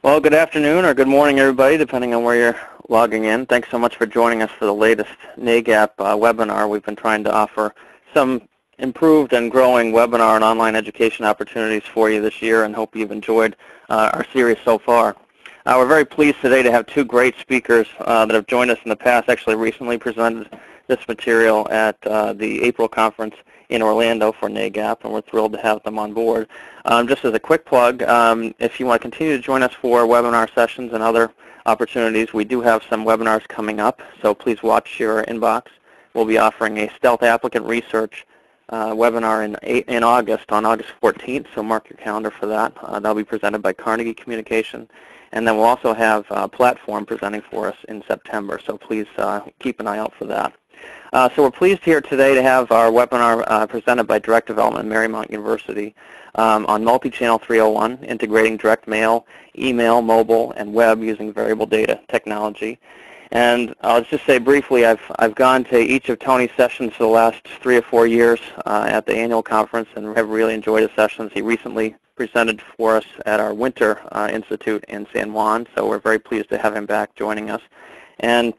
Well, good afternoon or good morning, everybody, depending on where you're logging in. Thanks so much for joining us for the latest NAGAP webinar. We've been trying to offer some improved and growing webinar and online education opportunities for you this year, and hope you've enjoyed our series so far. We're very pleased today to have two great speakers that have joined us in the past, actually recently presented this material at the April conference in Orlando for NAGAP, and we're thrilled to have them on board. Just as a quick plug, if you want to continue to join us for webinar sessions and other opportunities, we do have some webinars coming up, so please watch your inbox. We'll be offering a stealth applicant research webinar in August, on August 14th, so mark your calendar for that. That'll be presented by Carnegie Communication. And then we'll also have a platform presenting for us in September, so please keep an eye out for that. So we're pleased here today to have our webinar presented by Direct Development at Marymount University on multi-channel 301, integrating direct mail, email, mobile, and web using variable data technology. And I'll just say briefly, I've gone to each of Tony's sessions for the last 3 or 4 years at the annual conference, and have really enjoyed his sessions. He recently presented for us at our Winter Institute in San Juan, so we're very pleased to have him back joining us. And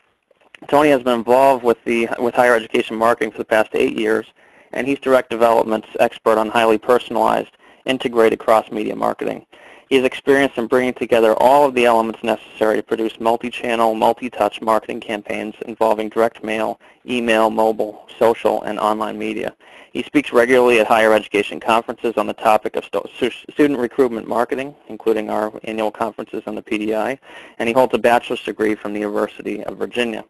Tony has been involved with higher education marketing for the past 8 years, and he's direct development's expert on highly personalized, integrated cross-media marketing. He is experienced in bringing together all of the elements necessary to produce multi-channel, multi-touch marketing campaigns involving direct mail, email, mobile, social, and online media. He speaks regularly at higher education conferences on the topic of student recruitment marketing, including our annual conferences on the PDI, and he holds a bachelor's degree from the University of Virginia.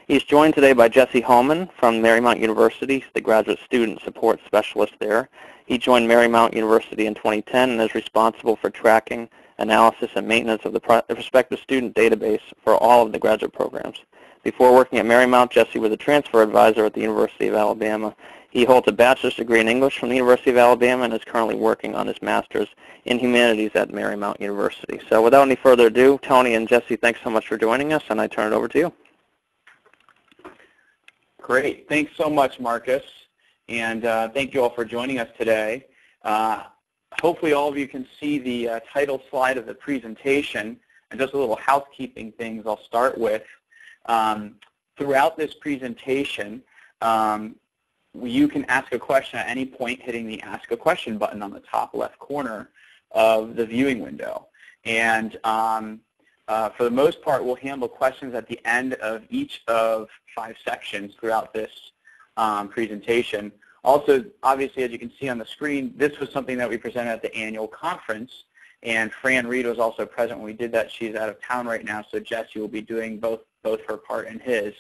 He's joined today by Jesse Homan from Marymount University, the graduate student support specialist there. He joined Marymount University in 2010 and is responsible for tracking, analysis, and maintenance of the prospective student database for all of the graduate programs. Before working at Marymount, Jesse was a transfer advisor at the University of Alabama. He holds a bachelor's degree in English from the University of Alabama and is currently working on his master's in Humanities at Marymount University. So without any further ado, Tony and Jesse, thanks so much for joining us, and I turn it over to you. Great. Thanks so much, Marcus. And thank you all for joining us today. Hopefully all of you can see the title slide of the presentation, and just a little housekeeping things I'll start with. Throughout this presentation, you can ask a question at any point hitting the Ask a Question button on the top left corner of the viewing window. And for the most part, we'll handle questions at the end of each of 5 sections throughout this presentation. Also, obviously, as you can see on the screen, this was something that we presented at the annual conference, and Fran Reed was also present when we did that. She's out of town right now, so Jesse will be doing both her part and his.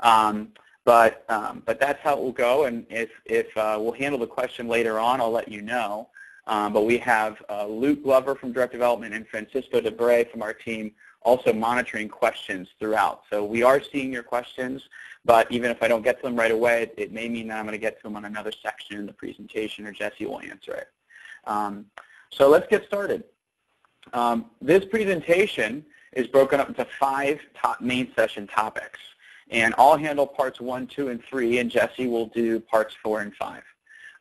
But that's how it will go, and if we'll handle the question later on, I'll let you know. But we have Luke Glover from Direct Development and Francisco DeBray from our team also monitoring questions throughout. So we are seeing your questions, but even if I don't get to them right away, it may mean that I'm going to get to them on another section in the presentation, or Jesse will answer it. So let's get started. This presentation is broken up into 5 main session topics, and I'll handle parts 1, 2, and 3, and Jesse will do parts 4 and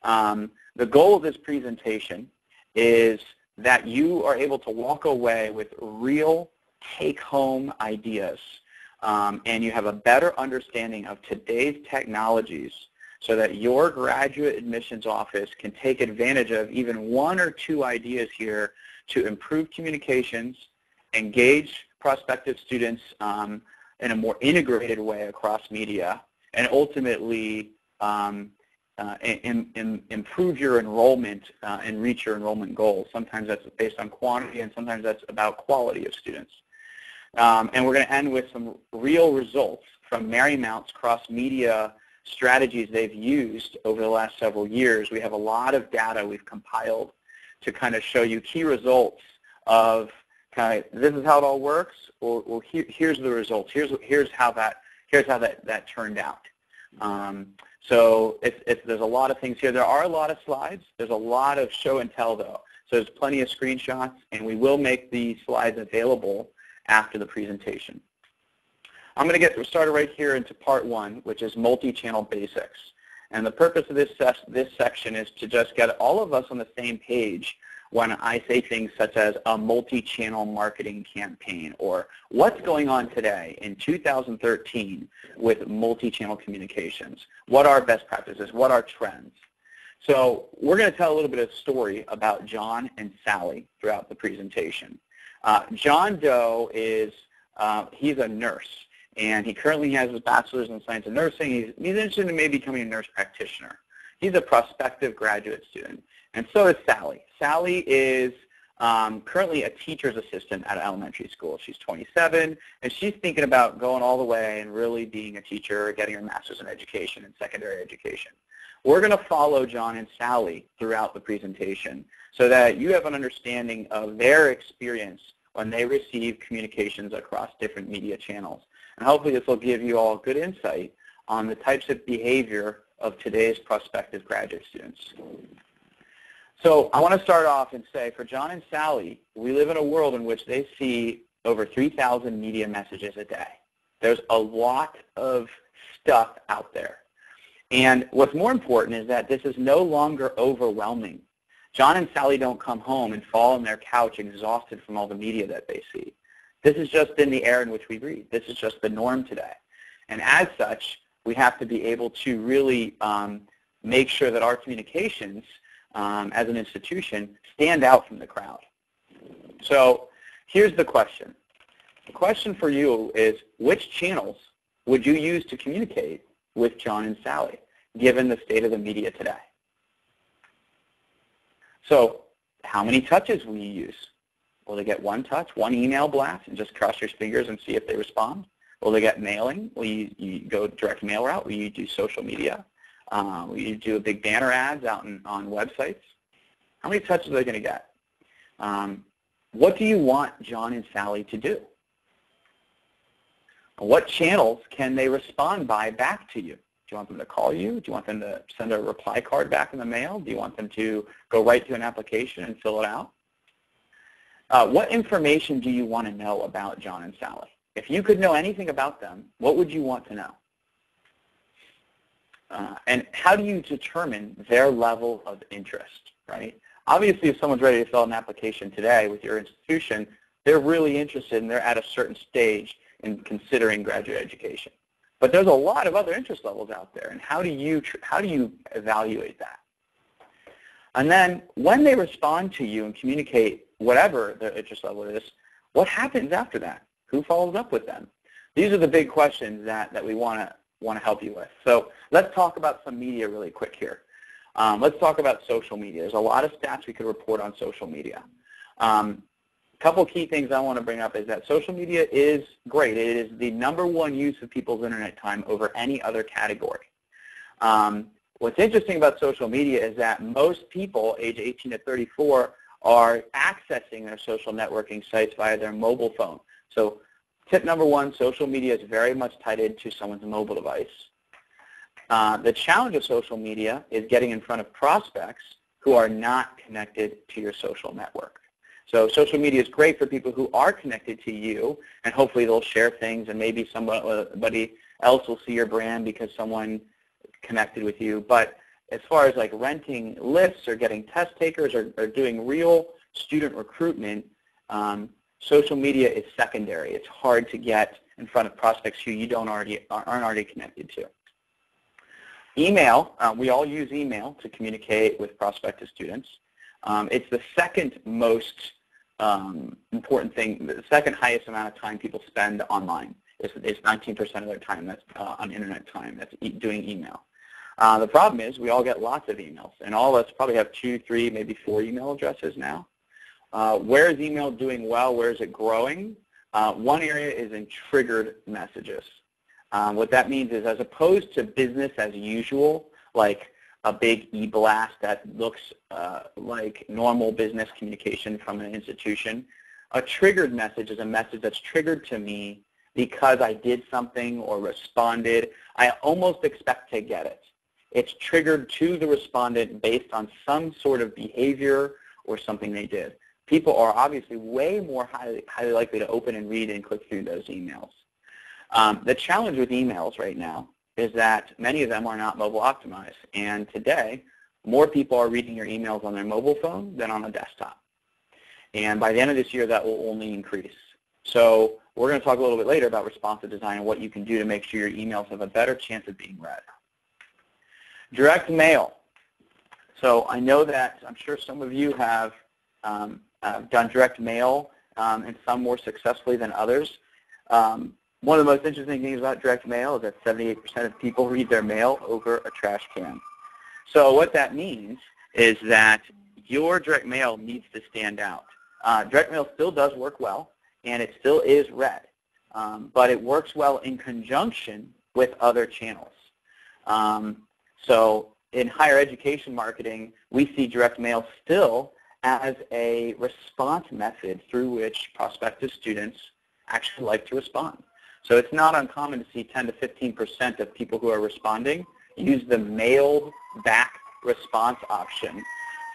5. The goal of this presentation is that you are able to walk away with real take-home ideas, and you have a better understanding of today's technologies, so that your graduate admissions office can take advantage of even 1 or 2 ideas here to improve communications, engage prospective students in a more integrated way across media, and ultimately improve your enrollment and reach your enrollment goals. Sometimes that's based on quantity, and sometimes that's about quality of students. And we're going to end with some real results from Marymount's cross-media strategies they've used over the last several years. We have a lot of data we've compiled to kind of show you key results of kind of, this is how it all works, or here's the results. Here's how that turned out. So if there's a lot of things here. There are a lot of slides. There's a lot of show and tell, though. So there's plenty of screenshots, and we will make the slides available after the presentation. I'm going to get started right here into part 1, which is multi-channel basics. And the purpose of this section is to just get all of us on the same page when I say things such as a multi-channel marketing campaign, or what's going on today in 2013 with multi-channel communications. What are best practices? What are trends? So we're going to tell a little bit of story about John and Sally throughout the presentation. John Doe is, he's a nurse, and he currently has his bachelor's in science of nursing. He's interested in maybe becoming a nurse practitioner. He's a prospective graduate student, and so is Sally. Sally is currently a teacher's assistant at an elementary school. She's 27, and she's thinking about going all the way and really being a teacher, getting her master's in education and secondary education. We're going to follow John and Sally throughout the presentation so that you have an understanding of their experience when they receive communications across different media channels. And hopefully this will give you all good insight on the types of behavior of today's prospective graduate students. So I want to start off and say for John and Sally, we live in a world in which they see over 3,000 media messages a day. There's a lot of stuff out there. And what's more important is that this is no longer overwhelming. John and Sally don't come home and fall on their couch exhausted from all the media that they see. This is just in the air in which we breathe. This is just the norm today. And as such, we have to be able to really make sure that our communications as an institution stand out from the crowd. So here's the question. The question for you is, which channels would you use to communicate with John and Sally, given the state of the media today? So how many touches will you use? Will they get one touch, one email blast, and just cross your fingers and see if they respond? Will they get mailing? Will you go direct mail route? Will you do social media? Will you do a big banner ads out on websites? How many touches are they going to get? What do you want John and Sally to do? What channels can they respond by back to you? Do you want them to call you? Do you want them to send a reply card back in the mail? Do you want them to go right to an application and fill it out? What information do you want to know about John and Sally? If you could know anything about them, what would you want to know? And how do you determine their level of interest, right? Obviously, if someone's ready to fill out an application today with your institution, they're really interested and they're at a certain stage in considering graduate education. But there's a lot of other interest levels out there, and how do you evaluate that? And then when they respond to you and communicate whatever their interest level is, what happens after that? Who follows up with them? These are the big questions that we want to help you with. So let's talk about some media really quick here. Let's talk about social media. There's a lot of stats we could report on social media. Couple key things I want to bring up is that social media is great. It is the #1 use of people's internet time over any other category. What's interesting about social media is that most people age 18 to 34 are accessing their social networking sites via their mobile phone. So tip #1, social media is very much tied into someone's mobile device. The challenge of social media is getting in front of prospects who are not connected to your social network. So social media is great for people who are connected to you, and hopefully they'll share things, and maybe somebody else will see your brand because someone connected with you. But as far as like renting lists or getting test takers or doing real student recruitment, social media is secondary. It's hard to get in front of prospects who you aren't already connected to. Email, we all use email to communicate with prospective students. It's the second most important thing, the second highest amount of time people spend online. It's 19% of their time that's on internet time, that's doing email. The problem is we all get lots of emails, and all of us probably have 2, 3, maybe 4 email addresses now. Where is email doing well? Where is it growing? One area is in triggered messages. What that means is, as opposed to business as usual, like a big e-blast that looks like normal business communication from an institution, a triggered message is a message that's triggered to me because I did something or responded. I almost expect to get it. It's triggered to the respondent based on some sort of behavior or something they did. People are obviously way more highly likely to open and read and click through those emails. The challenge with emails right now is that many of them are not mobile optimized. And today, more people are reading your emails on their mobile phone than on a desktop. And by the end of this year, that will only increase. So we're going to talk a little bit later about responsive design and what you can do to make sure your emails have a better chance of being read. Direct mail. So I know that I'm sure some of you have done direct mail, and some more successfully than others. One of the most interesting things about direct mail is that 78% of people read their mail over a trash can. So what that means is that your direct mail needs to stand out. Direct mail still does work well, and it still is read, but it works well in conjunction with other channels. So in higher education marketing, we see direct mail still as a response method through which prospective students actually like to respond. So it's not uncommon to see 10 to 15% of people who are responding use the mailed back response option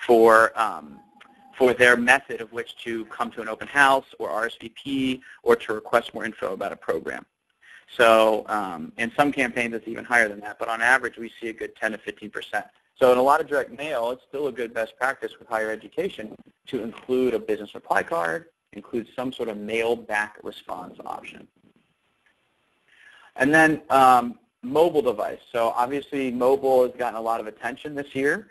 for their method of which to come to an open house or RSVP or to request more info about a program. So in some campaigns it's even higher than that, but on average we see a good 10 to 15%. So in a lot of direct mail, it's still a good best practice with higher education to include a business reply card, include some sort of mailed back response option. And then mobile device. So obviously mobile has gotten a lot of attention this year.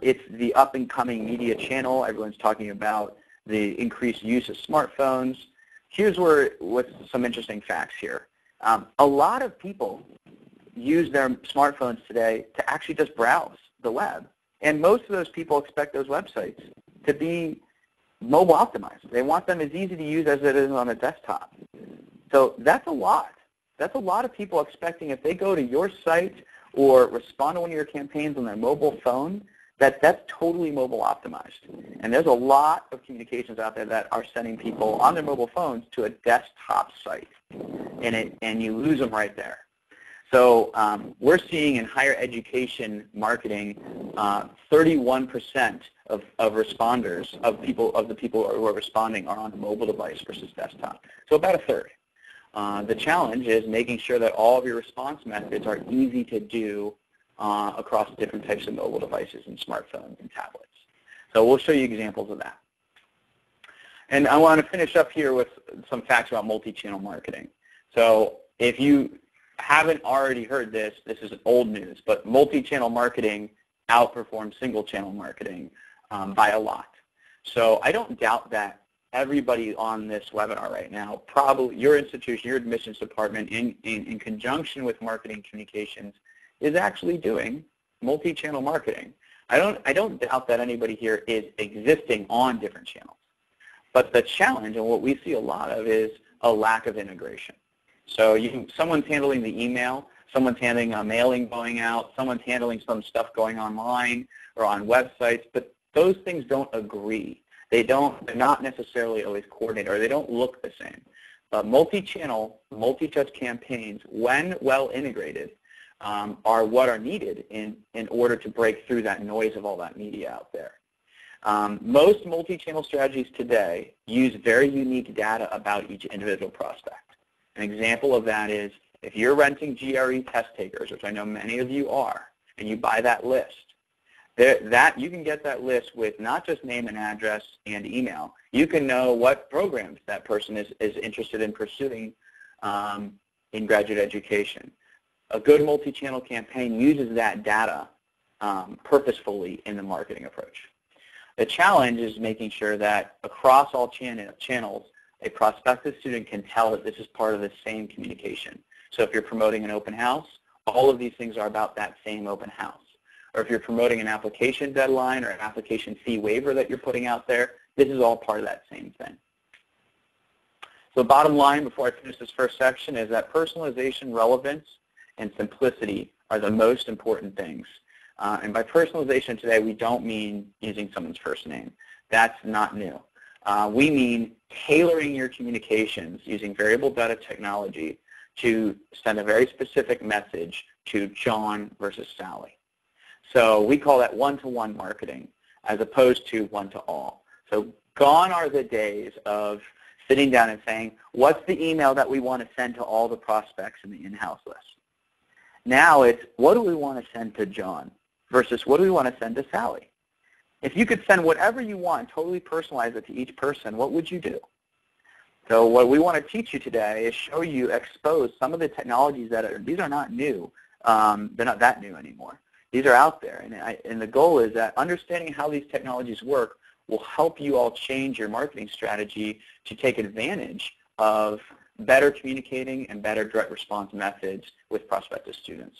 It's the up-and-coming media channel. Everyone's talking about the increased use of smartphones. Here's what's some interesting facts here. A lot of people use their smartphones today to actually just browse the web. And most of those people expect those websites to be mobile optimized. They want them as easy to use as it is on a desktop. So that's a lot. That's a lot of people expecting if they go to your site or respond to one of your campaigns on their mobile phone, that's totally mobile optimized. And there's a lot of communications out there that are sending people on their mobile phones to a desktop site, and you lose them right there. So we're seeing in higher education marketing, 31% of responders, of the people who are responding are on a mobile device versus desktop. So about a third. The challenge is making sure that all of your response methods are easy to do across different types of mobile devices and smartphones and tablets. So we'll show you examples of that. And I want to finish up here with some facts about multi-channel marketing. So if you haven't already heard this, this is old news, but multi-channel marketing outperforms single-channel marketing by a lot. So I don't doubt that everybody on this webinar right now, probably your institution, your admissions department, in conjunction with marketing communications, is actually doing multi-channel marketing. I don't doubt that anybody here is existing on different channels. But the challenge, and what we see a lot of, is a lack of integration. So someone's handling the email, someone's handling a mailing going out, someone's handling some stuff going online or on websites, but those things don't agree. They're not necessarily always coordinated, or they don't look the same. Multi-channel, multi-touch campaigns, when well integrated, are what are needed in order to break through that noise of all that media out there. Most multi-channel strategies today use very unique data about each individual prospect. An example of that is if you're renting GRE test takers, which I know many of you are, and you buy that list, you can get that list with not just name and address and email. You can know what programs that person is interested in pursuing in graduate education. A good multi-channel campaign uses that data purposefully in the marketing approach. The challenge is making sure that across all channels, a prospective student can tell that this is part of the same communication. So if you're promoting an open house, all of these things are about that same open house. Or if you're promoting an application deadline or an application fee waiver that you're putting out there, this is all part of that same thing. So bottom line, before I finish this first section, is that personalization, relevance, and simplicity are the most important things. And by personalization today, we don't mean using someone's first name. That's not new. We mean tailoring your communications using variable data technology to send a very specific message to John versus Sally. So we call that one-to-one marketing as opposed to one-to-all. So gone are the days of sitting down and saying, what's the email that we want to send to all the prospects in the in-house list? Now it's, what do we want to send to John? versus what do we want to send to Sally? If you could send whatever you want, totally personalize it to each person, what would you do? So what we want to teach you today is show you, expose some of the technologies that are, these are not new. They're not that new anymore. These are out there. And the goal is that understanding how these technologies work will help you all change your marketing strategy to take advantage of better communicating and better direct response methods with prospective students.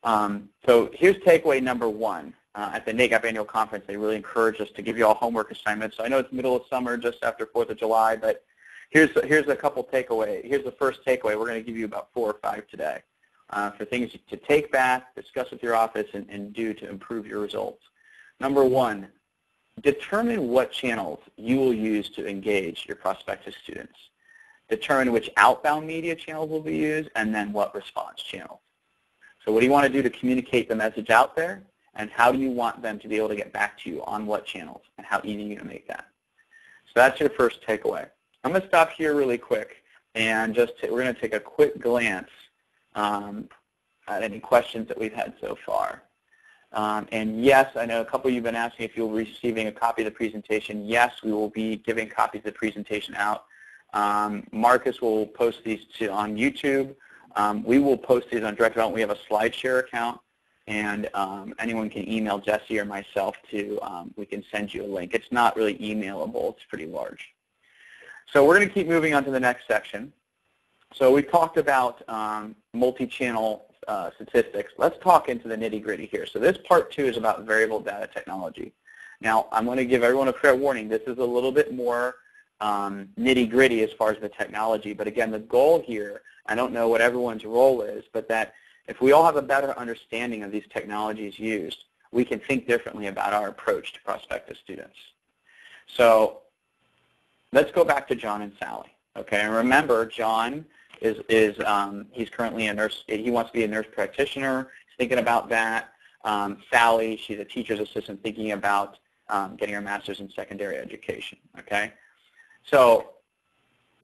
So here's takeaway number one. At the NAGAP Annual Conference, they really encourage us to give you all homework assignments. So I know it's middle of summer, just after 4th of July, but here's a couple takeaway. Here's the first takeaway. We're going to give you about 4 or 5 today for things to take back, discuss with your office, and do to improve your results. Number one, determine what channels you will use to engage your prospective students. Determine which outbound media channels will be used, and then what response channels. So what do you want to do to communicate the message out there? And how do you want them to be able to get back to you on what channels, and how easy are you going to make that? So that's your first takeaway. I'm going to stop here really quick, and we're going to take a quick glance at any questions that we've had so far. And yes, I know a couple of you have been asking if you'll be receiving a copy of the presentation. Yes, we will be giving copies of the presentation out. Marcus will post these on YouTube. We will post these on direct development. We have a SlideShare account. And anyone can email Jesse or myself we can send you a link. It's not really emailable. It's pretty large. So we're going to keep moving on to the next section. So we talked about multi-channel statistics. Let's talk into the nitty-gritty here. So this part 2 is about variable data technology. Now, I'm going to give everyone a fair warning. This is a little bit more nitty-gritty as far as the technology. But again, the goal here, I don't know what everyone's role is, but that if we all have a better understanding of these technologies used, we can think differently about our approach to prospective students. So let's go back to John and Sally. Okay, and remember, John he's currently a nurse. He wants to be a nurse practitioner. He's thinking about that. Sally, she's a teacher's assistant thinking about getting her master's in secondary education. Okay, so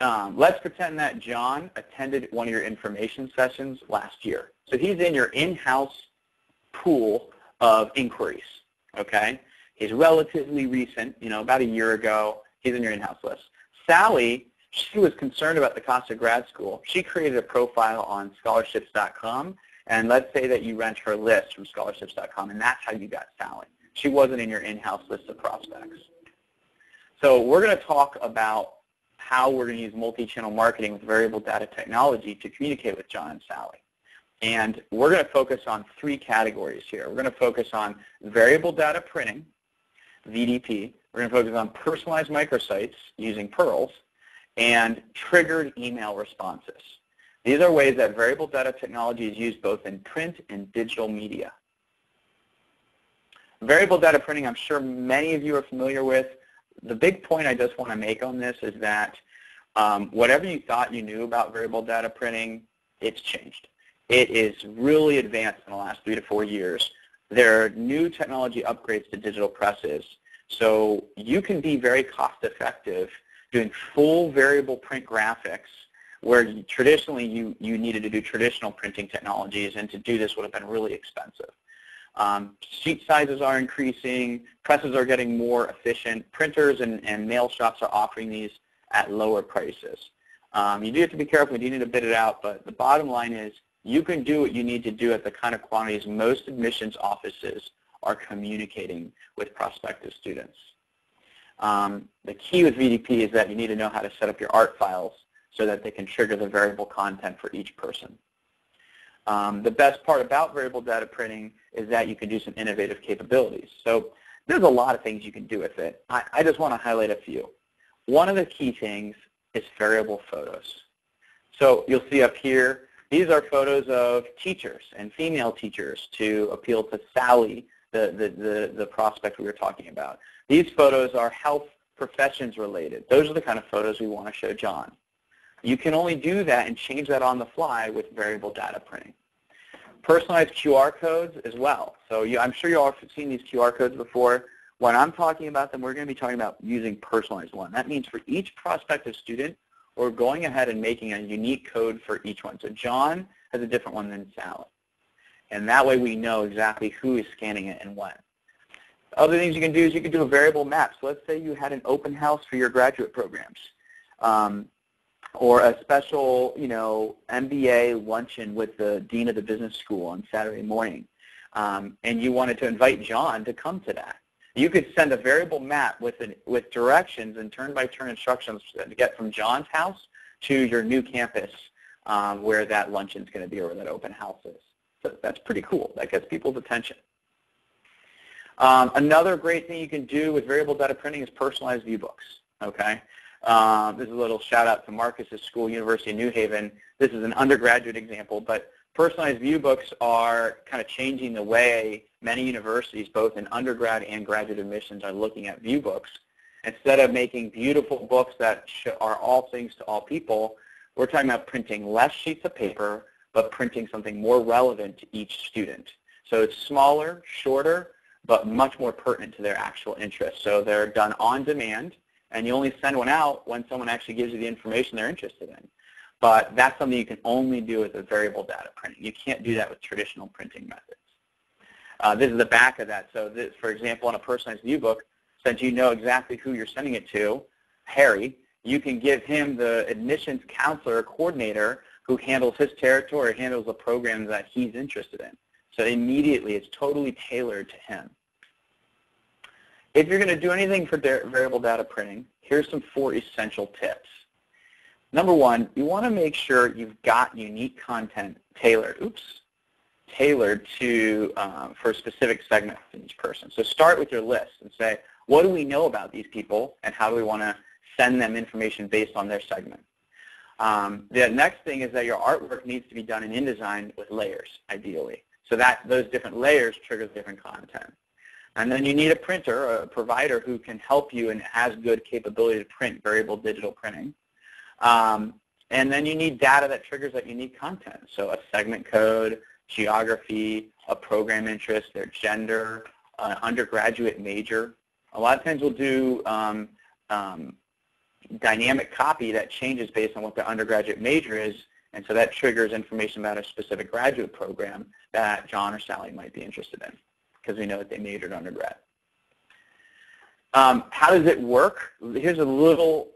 let's pretend that John attended one of your information sessions last year. So he's in your in-house pool of inquiries, okay? He's relatively recent, about a year ago. He's in your in-house list. Sally, she was concerned about the cost of grad school. She created a profile on scholarships.com, and let's say that you rent her list from scholarships.com, and that's how you got Sally. She wasn't in your in-house list of prospects. So we're going to talk about how we're going to use multi-channel marketing with variable data technology to communicate with John and Sally. And we're going to focus on 3 categories here. We're going to focus on variable data printing, VDP. We're going to focus on personalized microsites using PURLs, and triggered email responses. These are ways that variable data technology is used both in print and digital media. Variable data printing, I'm sure many of you are familiar with. The big point I just want to make on this is that whatever you thought you knew about variable data printing, it's changed. It is really advanced in the last 3 to 4 years. There are new technology upgrades to digital presses. So you can be very cost effective doing full variable print graphics where traditionally you needed to do traditional printing technologies, and to do this would have been really expensive. Sheet sizes are increasing, presses are getting more efficient, printers and mail shops are offering these at lower prices. You do have to be careful, you do need to bid it out, but the bottom line is you can do what you need to do at the kind of quantities most admissions offices are communicating with prospective students. The key with VDP is that you need to know how to set up your art files so that they can trigger the variable content for each person. The best part about variable data printing is that you can do some innovative capabilities. So there's a lot of things you can do with it. I just want to highlight a few. One of the key things is variable photos. So you'll see up here, these are photos of teachers and female teachers to appeal to Sally, the prospect we were talking about. These photos are health professions related. Those are the kind of photos we want to show John. You can only do that and change that on the fly with variable data printing. Personalized QR codes as well. So I'm sure you all have seen these QR codes before. When I'm talking about them, we're going to be talking about using personalized one. That means for each prospective student, we're going ahead and making a unique code for each one. So John has a different one than Sally. And that way we know exactly who is scanning it and when. Other things you can do is you can do a variable map. So let's say you had an open house for your graduate programs, or a special, MBA luncheon with the dean of the business school on Saturday morning, and you wanted to invite John to come to that. You could send a variable map with directions and turn-by-turn instructions to get from John's house to your new campus where that luncheon is going to be or where that open house is. So that's pretty cool. That gets people's attention. Another great thing you can do with variable data printing is personalized viewbooks. Okay, this is a little shout out to Marcus's school, University of New Haven. This is an undergraduate example, but personalized viewbooks are kind of changing the way many universities, both in undergrad and graduate admissions, are looking at viewbooks. Instead of making beautiful books that are all things to all people, we're talking about printing less sheets of paper, but printing something more relevant to each student. So it's smaller, shorter, but much more pertinent to their actual interests. So they're done on demand, and you only send one out when someone actually gives you the information they're interested in. But that's something you can only do with a variable data printing. You can't do that with traditional printing methods. This is the back of that. So this, for example, on a personalized viewbook, since you know exactly who you're sending it to, Harry, you can give him the admissions counselor or coordinator who handles his territory or handles the program that he's interested in. So immediately it's totally tailored to him. If you're going to do anything for variable data printing, here's some 4 essential tips. Number 1, you want to make sure you've got unique content tailored to for a specific segment of each person. So start with your list and say, what do we know about these people and how do we want to send them information based on their segment? The next thing is that your artwork needs to be done in InDesign with layers, ideally. So that those different layers trigger different content. And then you need a printer, or a provider who can help you and has good capability to print variable digital printing. And then you need data that triggers that unique content. So a segment code, geography, a program interest, their gender, an undergraduate major. A lot of times we'll do dynamic copy that changes based on what the undergraduate major is, and so that triggers information about a specific graduate program that John or Sally might be interested in, because we know that they majored undergrad. How does it work? Here's a little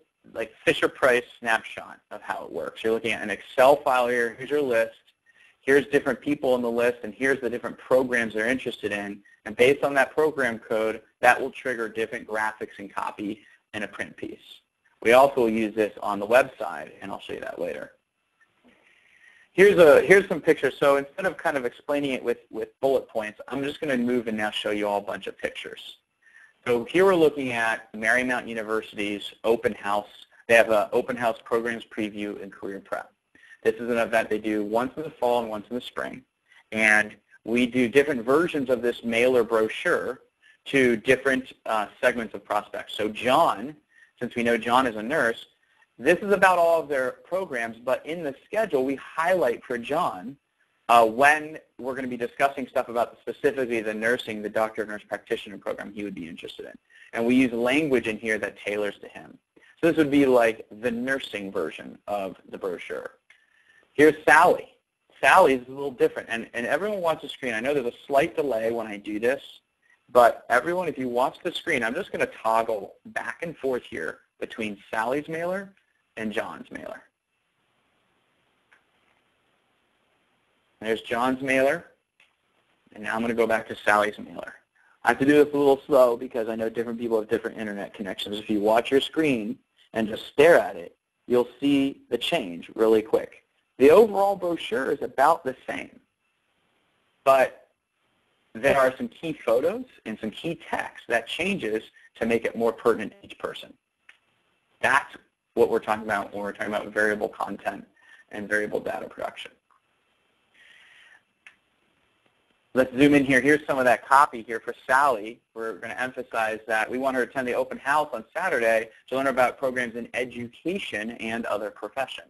Fisher-Price snapshot of how it works. You're looking at an Excel file here. Here's your list. Here's different people in the list, and here's the different programs they're interested in. And based on that program code, that will trigger different graphics and copy in a print piece. We also will use this on the website, and I'll show you that later. Here's some pictures. So instead of kind of explaining it with bullet points, I'm just going to move and now show you all a bunch of pictures. So here we're looking at Marymount University's open house. They have an open house programs preview and career prep. This is an event they do once in the fall and once in the spring. And we do different versions of this mailer brochure to different segments of prospects. So John, since we know John is a nurse, this is about all of their programs, but in the schedule we highlight for John when we're going to be discussing stuff about specifically the nursing, the Doctor of Nurse Practitioner program he would be interested in. And we use language in here that tailors to him. So this would be like the nursing version of the brochure. Here's Sally. Sally's a little different, and everyone wants a screen. I know there's a slight delay when I do this, but everyone, if you watch the screen, I'm just going to toggle back and forth here between Sally's mailer and John's mailer. There's John's mailer, and now I'm going to go back to Sally's mailer. I have to do this a little slow because I know different people have different internet connections. If you watch your screen and just stare at it, you'll see the change really quick. The overall brochure is about the same, but there are some key photos and some key text that changes to make it more pertinent to each person. That's what we're talking about when we're talking about variable content and variable data production. Let's zoom in here. Here's some of that copy here for Sally. We're going to emphasize that we want her to attend the open house on Saturday to learn about programs in education and other professions.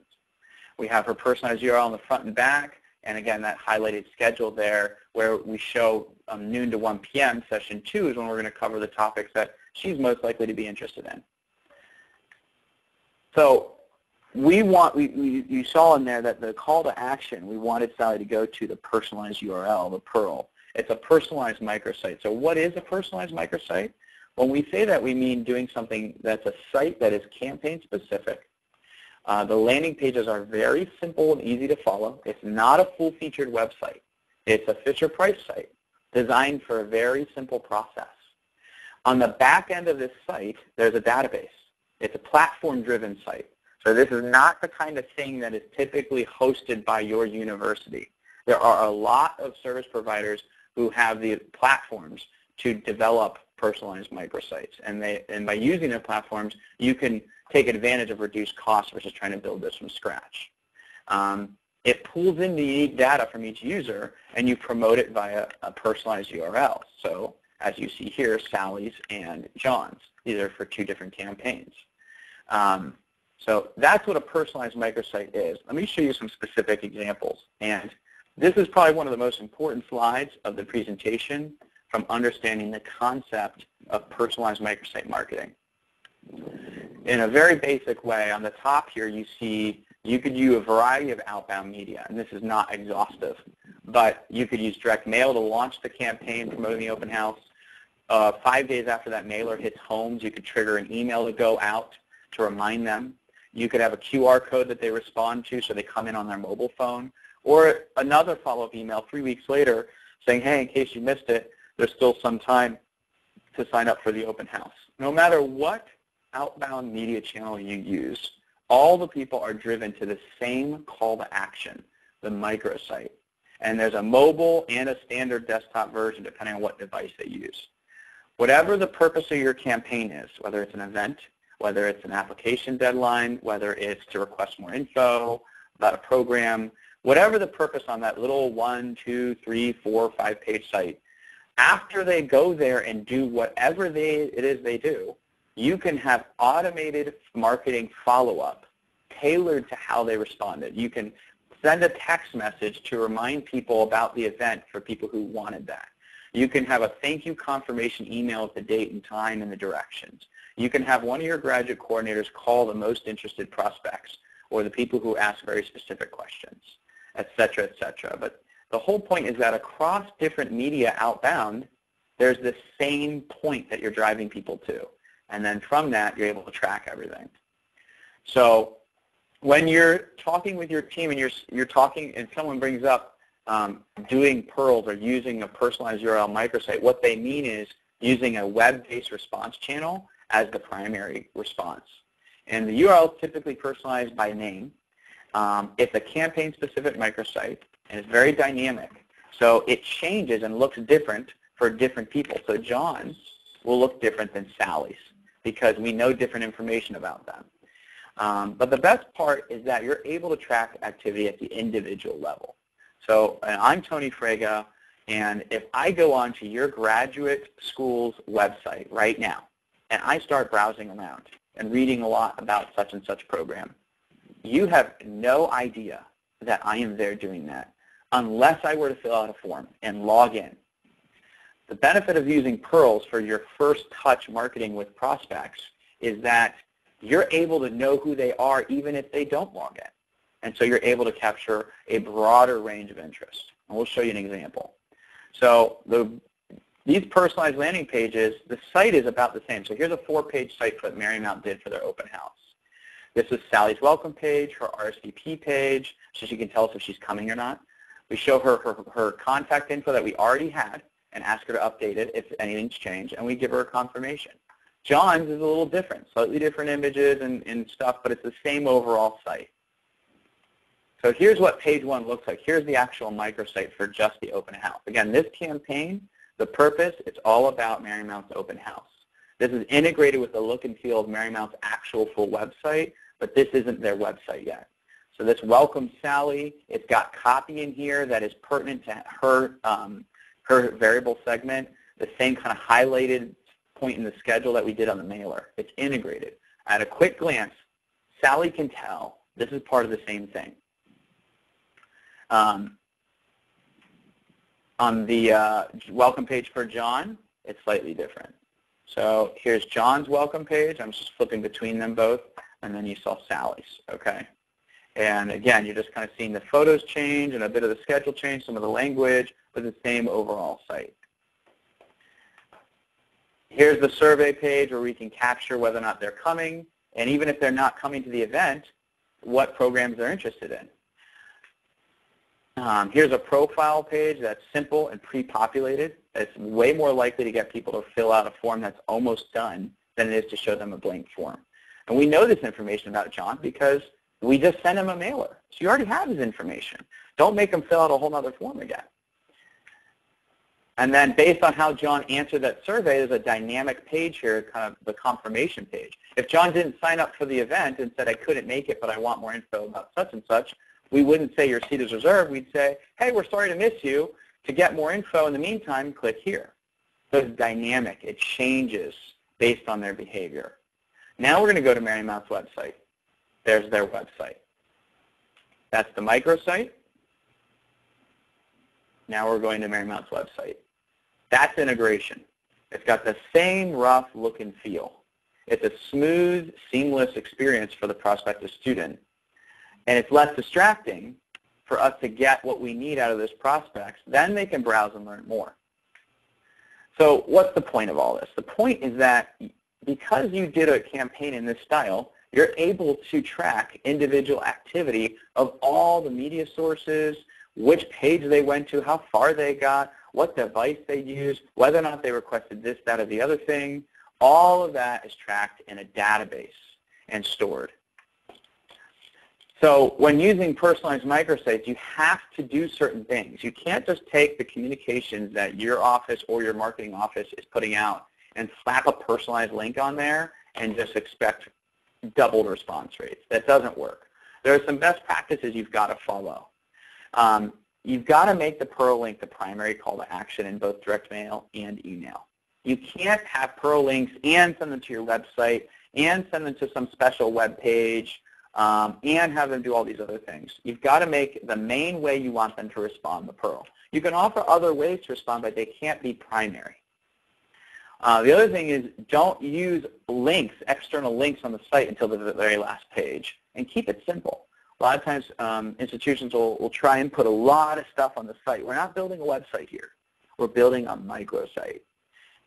We have her personalized URL on the front and back, and again, that highlighted schedule there where we show noon to 1 p.m. Session 2 is when we're going to cover the topics that she's most likely to be interested in. So you saw in there that the call to action, we wanted Sally to go to the personalized URL, the PURL. It's a personalized microsite. So what is a personalized microsite? When we say that, we mean doing something that's a site that is campaign specific. The landing pages are very simple and easy to follow. It's not a full-featured website. It's a Fisher-Price site designed for a very simple process. On the back end of this site, there's a database. It's a platform-driven site. So this is not the kind of thing that is typically hosted by your university. There are a lot of service providers who have the platforms to develop personalized microsites. And by using their platforms, you can take advantage of reduced costs versus trying to build this from scratch. It pulls in the unique data from each user, and you promote it via a personalized URL. So as you see here, Sally's and John's. These are for 2 different campaigns. So that's what a personalized microsite is. Let me show you some specific examples. And this is probably one of the most important slides of the presentation from understanding the concept of personalized microsite marketing. In a very basic way, on the top here you see you could use a variety of outbound media, and this is not exhaustive, but you could use direct mail to launch the campaign promoting the open house. 5 days after that mailer hits homes, you could trigger an email to go out to remind them. You could have a QR code that they respond to so they come in on their mobile phone, or another follow-up email 3 weeks later saying, hey, in case you missed it, there's still some time to sign up for the open house. No matter what outbound media channel you use, all the people are driven to the same call to action, the microsite. And there's a mobile and a standard desktop version depending on what device they use. Whatever the purpose of your campaign is, whether it's an event, whether it's an application deadline, whether it's to request more info about a program, whatever the purpose on that little 1, 2, 3, 4, 5-page site, after they go there and do whatever it is they do, you can have automated marketing follow-up tailored to how they responded. You can send a text message to remind people about the event for people who wanted that. You can have a thank you confirmation email with the date and time and the directions. You can have one of your graduate coordinators call the most interested prospects or the people who ask very specific questions, et cetera, et cetera. But the whole point is that across different media outbound, there's this same point that you're driving people to. And then from that, you're able to track everything. So when you're talking with your team and you're talking and someone brings up doing PURLs or using a personalized URL microsite, what they mean is using a web-based response channel as the primary response. And the URL is typically personalized by name. It's a campaign-specific microsite, and it's very dynamic. So it changes and looks different for different people. So John's will look different than Sally's because we know different information about them. But the best part is that you're able to track activity at the individual level. So I'm Tony Fraga, and if I go onto your graduate school's website right now, and I start browsing around and reading a lot about such and such program, you have no idea that I am there doing that unless I were to fill out a form and log in. The benefit of using PURLs for your first touch marketing with prospects is that you're able to know who they are even if they don't log in. And so you're able to capture a broader range of interest. And we'll show you an example. So these personalized landing pages, the site is about the same. So here's a 4-page site that Marymount did for their open house. This is Sally's welcome page, her RSVP page, so she can tell us if she's coming or not. We show her her contact info that we already had and ask her to update it if anything's changed, and we give her a confirmation. John's is a little different, slightly different images and stuff, but it's the same overall site. So here's what page 1 looks like. Here's the actual microsite for just the open house. Again, this campaign, the purpose, it's all about Marymount's open house. This is integrated with the look and feel of Marymount's actual full website, but this isn't their website yet. So this welcome Sally, it's got copy in here that is pertinent to her, her variable segment, the same kind of highlighted point in the schedule that we did on the mailer. It's integrated. At a quick glance, Sally can tell this is part of the same thing. On the welcome page for John, it's slightly different. So here's John's welcome page. I'm just flipping between them both. and then you saw Sally's, okay? And again, you're just kind of seeing the photos change and a bit of the schedule change, some of the language, but the same overall site. Here's the survey page where we can capture whether or not they're coming, and even if they're not coming to the event, what programs they're interested in. Here's a profile page that's simple and pre-populated. It's way more likely to get people to fill out a form that's almost done than it is to show them a blank form. And we know this information about John because we just sent him a mailer. So you already have his information. Don't make him fill out a whole other form again. And then based on how John answered that survey, there's a dynamic page here, kind of the confirmation page. If John didn't sign up for the event and said, I couldn't make it, but I want more info about such and such, we wouldn't say your seat is reserved. We'd say, hey, we're sorry to miss you. To get more info in the meantime, click here. So it's dynamic. It changes based on their behavior. Now we're going to go to Marymount's website. There's their website. That's the microsite. Now we're going to Marymount's website. That's integration. It's got the same rough look and feel. It's a smooth, seamless experience for the prospective student. And it's less distracting for us to get what we need out of this prospects. Then they can browse and learn more. So what's the point of all this? The point is that because you did a campaign in this style, you're able to track individual activity of all the media sources, which page they went to, how far they got, what device they used, whether or not they requested this, that, or the other thing. All of that is tracked in a database and stored. So when using personalized microsites, you have to do certain things. You can't just take the communications that your office or your marketing office is putting out and slap a personalized link on there and just expect doubled response rates. That doesn't work. There are some best practices you've got to follow. You've got to make the PURL link the primary call to action in both direct mail and email. You can't have PURL links and send them to your website and send them to some special web page and have them do all these other things. You've got to make the main way you want them to respond the PURL. You can offer other ways to respond, but they can't be primary. The other thing is don't use links, external links on the site until the very last page, and keep it simple. A lot of times institutions will try and put a lot of stuff on the site. We're not building a website here. We're building a microsite.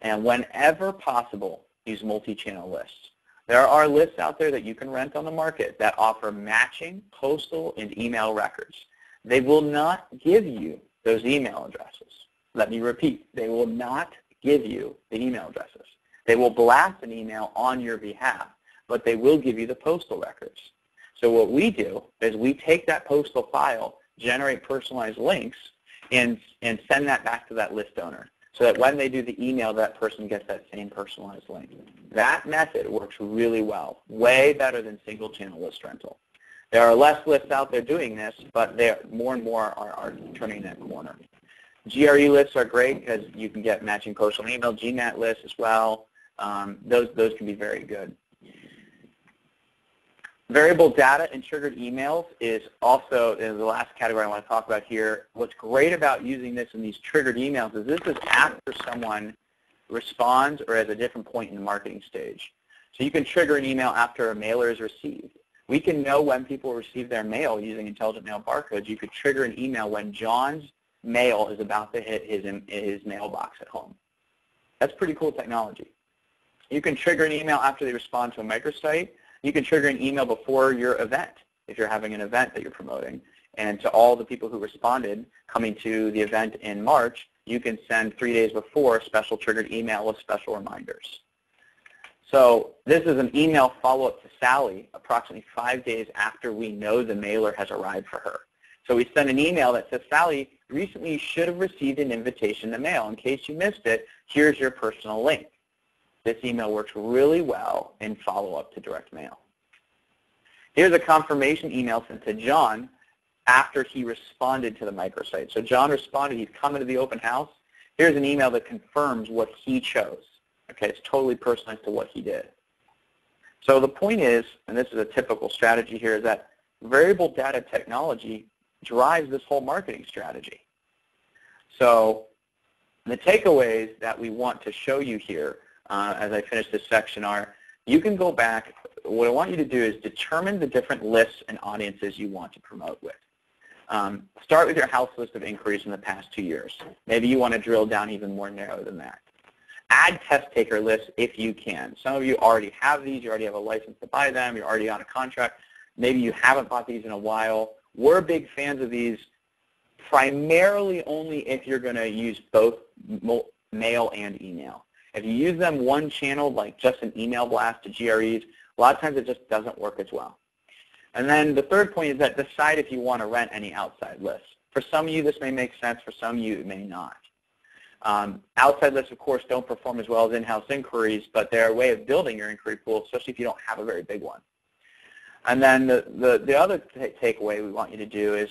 And whenever possible, use multi-channel lists. There are lists out there that you can rent on the market that offer matching postal and email records. They will not give you those email addresses. Let me repeat, they will not give you the email addresses. They will blast an email on your behalf, but they will give you the postal records. So what we do is we take that postal file, generate personalized links, and send that back to that list owner so that when they do the email, that person gets that same personalized link. That method works really well, way better than single channel list rental. There are less lists out there doing this, but more and more are turning that corner. GRE lists are great because you can get matching postal and email, GMAT lists as well. Those can be very good. Variable data and triggered emails is also the last category I want to talk about here. What's great about using this in these triggered emails is this is after someone responds or at a different point in the marketing stage. So you can trigger an email after a mailer is received. We can know when people receive their mail using intelligent mail barcodes. You could trigger an email when John's mail is about to hit his mailbox at home. That's pretty cool technology. You can trigger an email after they respond to a microsite. You can trigger an email before your event, if you're having an event that you're promoting. And to all the people who responded coming to the event in March, you can send 3 days before a special triggered email with special reminders. So this is an email follow-up to Sally approximately 5 days after we know the mailer has arrived for her. So we send an email that says, Sally, recently you should have received an invitation to mail. In case you missed it, here's your personal link. This email works really well in follow-up to direct mail. Here's a confirmation email sent to John after he responded to the microsite. So John responded, he's coming to the open house. Here's an email that confirms what he chose. Okay, it's totally personalized to what he did. So the point is, and this is a typical strategy here, is that variable data technology drives this whole marketing strategy. So the takeaways that we want to show you here as I finish this section are, you can go back what I want you to do is determine the different lists and audiences you want to promote with. Start with your house list of inquiries in the past 2 years. Maybe you want to drill down even more narrow than that. Add test taker lists if you can. Some of you already have these. You already have a license to buy them. You're already on a contract. Maybe you haven't bought these in a while. We're big fans of these primarily only if you're going to use both mail and email. If you use them one channel, like just an email blast to GREs, a lot of times it just doesn't work as well. And then the third point is that decide if you want to rent any outside lists. For some of you, this may make sense. For some of you, it may not. Outside lists, of course, don't perform as well as in-house inquiries, but they're a way of building your inquiry pool, especially if you don't have a very big one. And then the other takeaway we want you to do is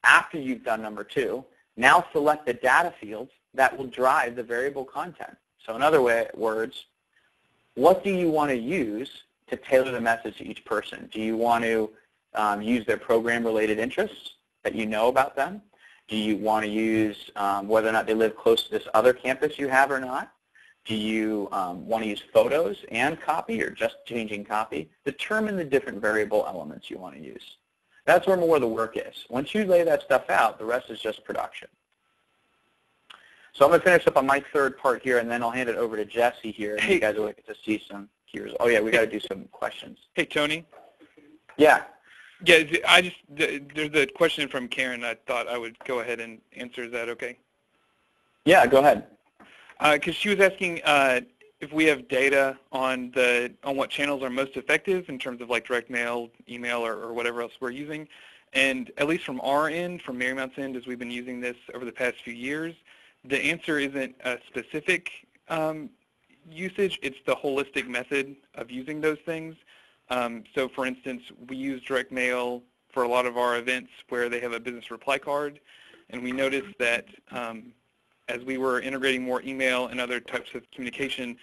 after you've done number 2, now select the data fields that will drive the variable content. So in other words, what do you want to use to tailor the message to each person? Do you want to use their program-related interests that you know about them? Do you want to use whether or not they live close to this other campus you have or not? Do you want to use photos and copy or just changing copy? Determine the different variable elements you want to use. That's where more of the work is. Once you lay that stuff out, the rest is just production. So I'm going to finish up on my third part here, and then I'll hand it over to Jesse here, and you guys will get to see some cues. Oh, yeah, we got to do some questions. Hey, Tony. Yeah. Yeah, there's a question from Karen. I thought I would go ahead and answer. Is that okay? Yeah, go ahead. Because she was asking if we have data on what channels are most effective in terms of like direct mail, email, or whatever else we're using. And at least from our end, from Marymount's end, as we've been using this over the past few years, the answer isn't a specific usage. It's the holistic method of using those things. So for instance, we use direct mail for a lot of our events where they have a business reply card, and we noticed that as we were integrating more email and other types of communication,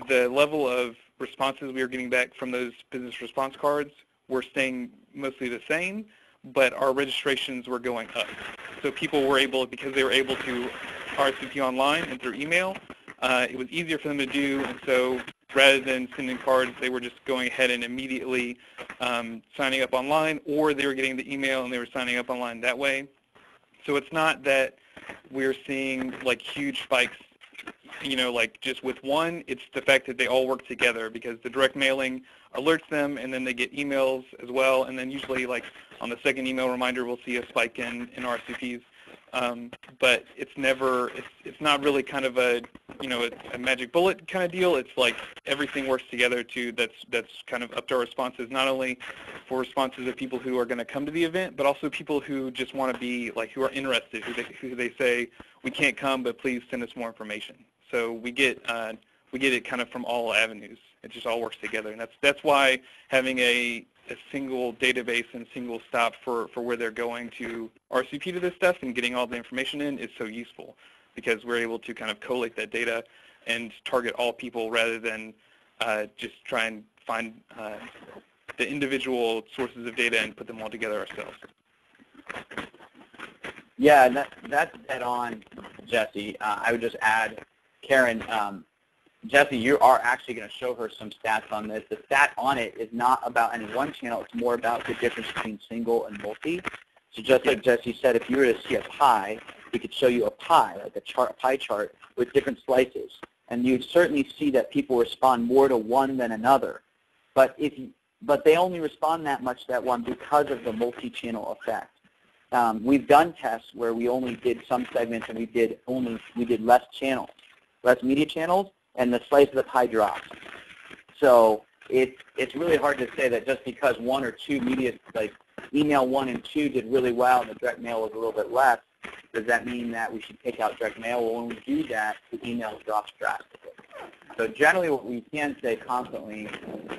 the level of responses we were getting back from those business response cards were staying mostly the same, but our registrations were going up. So people were able, because they were able to RSVP online and through email, it was easier for them to do, and so rather than sending cards, they were just going ahead and immediately signing up online, or they were getting the email and they were signing up online that way. So it's not that we're seeing like huge spikes, you know, like just with one. It's the fact that they all work together, because the direct mailing alerts them, and then they get emails as well, and then usually like on the second email reminder we'll see a spike in RSVPs. But it's not really kind of a, you know, a magic bullet kind of deal. It's like everything works together that's kind of up to our responses, not only for responses of people who are going to come to the event, but also people who just want to be like, who are interested, who they say, we can't come, but please send us more information. So we get it kind of from all avenues. It just all works together, and that's why having a single database and single stop for where they're going to RSVP to this stuff and getting all the information in is so useful, because we're able to kind of collate that data and target all people rather than just try and find the individual sources of data and put them all together ourselves. Yeah, that's dead on, Jesse. I would just add, Karen, Jesse, you are actually going to show her some stats on this. The stat on it is not about any one channel. It's more about the difference between single and multi. So just like Jesse said, if you were to see a pie, we could show you a pie, like a pie chart with different slices. And you'd certainly see that people respond more to one than another. But they only respond that much to that one because of the multi-channel effect. We've done tests where we only did some segments and we did less channels, less media channels, and the slice of the pie drops. So it's really hard to say that just because one or two media, like email 1 and 2 did really well and the direct mail was a little bit less, does that mean that we should take out direct mail? Well, when we do that, the email drops drastically. So generally what we can say constantly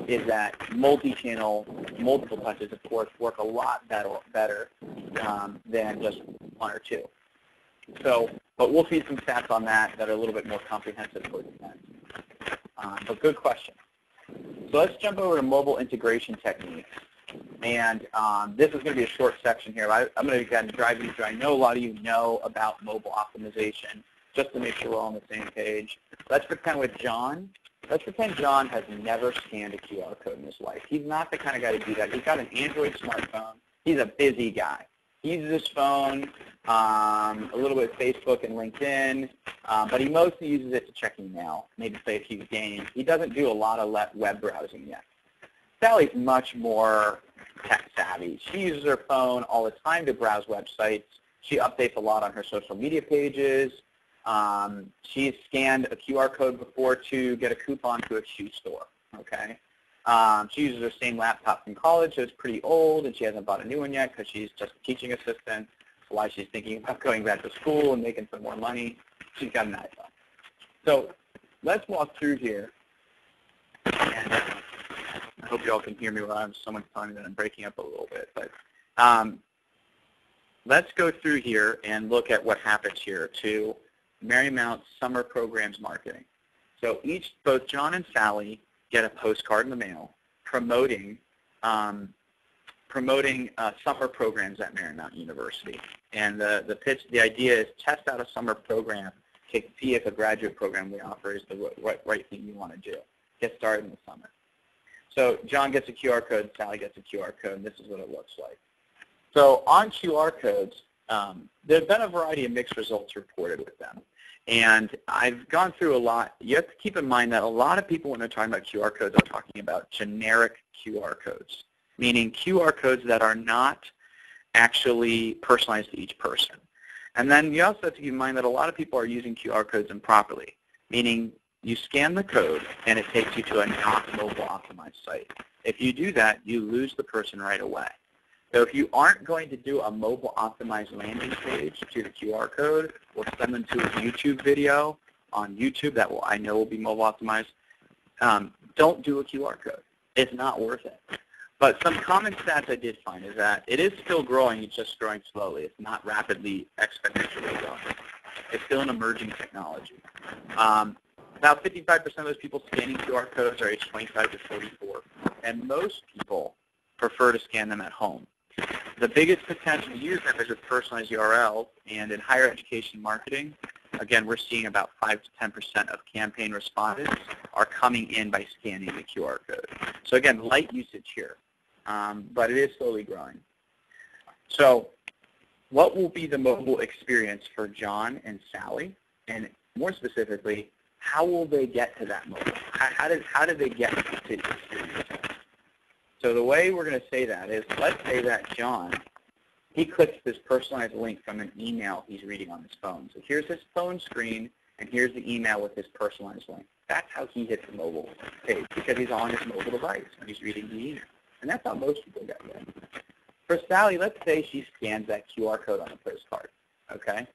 is that multi-channel, multiple touches, of course, work a lot better than just 1 or 2. So, but we'll see some stats on that are a little bit more comprehensive towards the end. But good question. So let's jump over to mobile integration techniques. And this is going to be a short section here. I'm going to again drive you through. I know a lot of you know about mobile optimization, just to make sure we're all on the same page. Let's pretend with John let's pretend John has never scanned a QR code in his life. He's not the kind of guy to do that. He's got an Android smartphone. He's a busy guy. He uses his phone, a little bit of Facebook and LinkedIn, but he mostly uses it to check email, maybe play a few games. He doesn't do a lot of web browsing yet. Sally's much more tech savvy. She uses her phone all the time to browse websites. She updates a lot on her social media pages. She's scanned a QR code before to get a coupon to a shoe store, okay? She uses her same laptop from college, so it's pretty old, and she hasn't bought a new one yet because she's just a teaching assistant. That's why she's thinking about going back to school and making some more money. She's got an iPhone. So let's walk through here. And I hope you all can hear me while someone's telling me that I'm breaking up a little bit. But let's go through here and look at what happens here to Marymount Summer Programs Marketing. So both John and Sally get a postcard in the mail promoting summer programs at Marymount University. And the idea is test out a summer program to see if a graduate program we offer is the right thing you want to do. Get started in the summer. So John gets a QR code, Sally gets a QR code, and this is what it looks like. So on QR codes, there have been a variety of mixed results reported with them. And I've gone through a lot. You have to keep in mind that a lot of people, when they're talking about QR codes, are talking about generic QR codes, meaning QR codes that are not actually personalized to each person. And then you also have to keep in mind that a lot of people are using QR codes improperly, meaning you scan the code and it takes you to a not mobile optimized site. If you do that, you lose the person right away. So if you aren't going to do a mobile optimized landing page to the QR code, or send them to a YouTube video on YouTube that I know will be mobile optimized, don't do a QR code. It's not worth it. But some common stats I did find is that it is still growing, it's just growing slowly. It's not rapidly exponentially growing. It's still an emerging technology. About 55% of those people scanning QR codes are age 25 to 44, and most people prefer to scan them at home. The biggest potential to use them is with personalized URLs, and in higher education marketing, again, we're seeing about 5 to 10% of campaign respondents are coming in by scanning the QR code. So again, light usage here, but it is slowly growing. So what will be the mobile experience for John and Sally? And more specifically, how will they get to that mobile? How do they get to the experience? So the way we're going to say that is, let's say that John, he clicks this personalized link from an email he's reading on his phone. So here's his phone screen, and here's the email with his personalized link. That's how he hits the mobile page, because he's on his mobile device when he's reading the email. And that's how most people get there. For Sally, let's say she scans that QR code on the postcard, okay?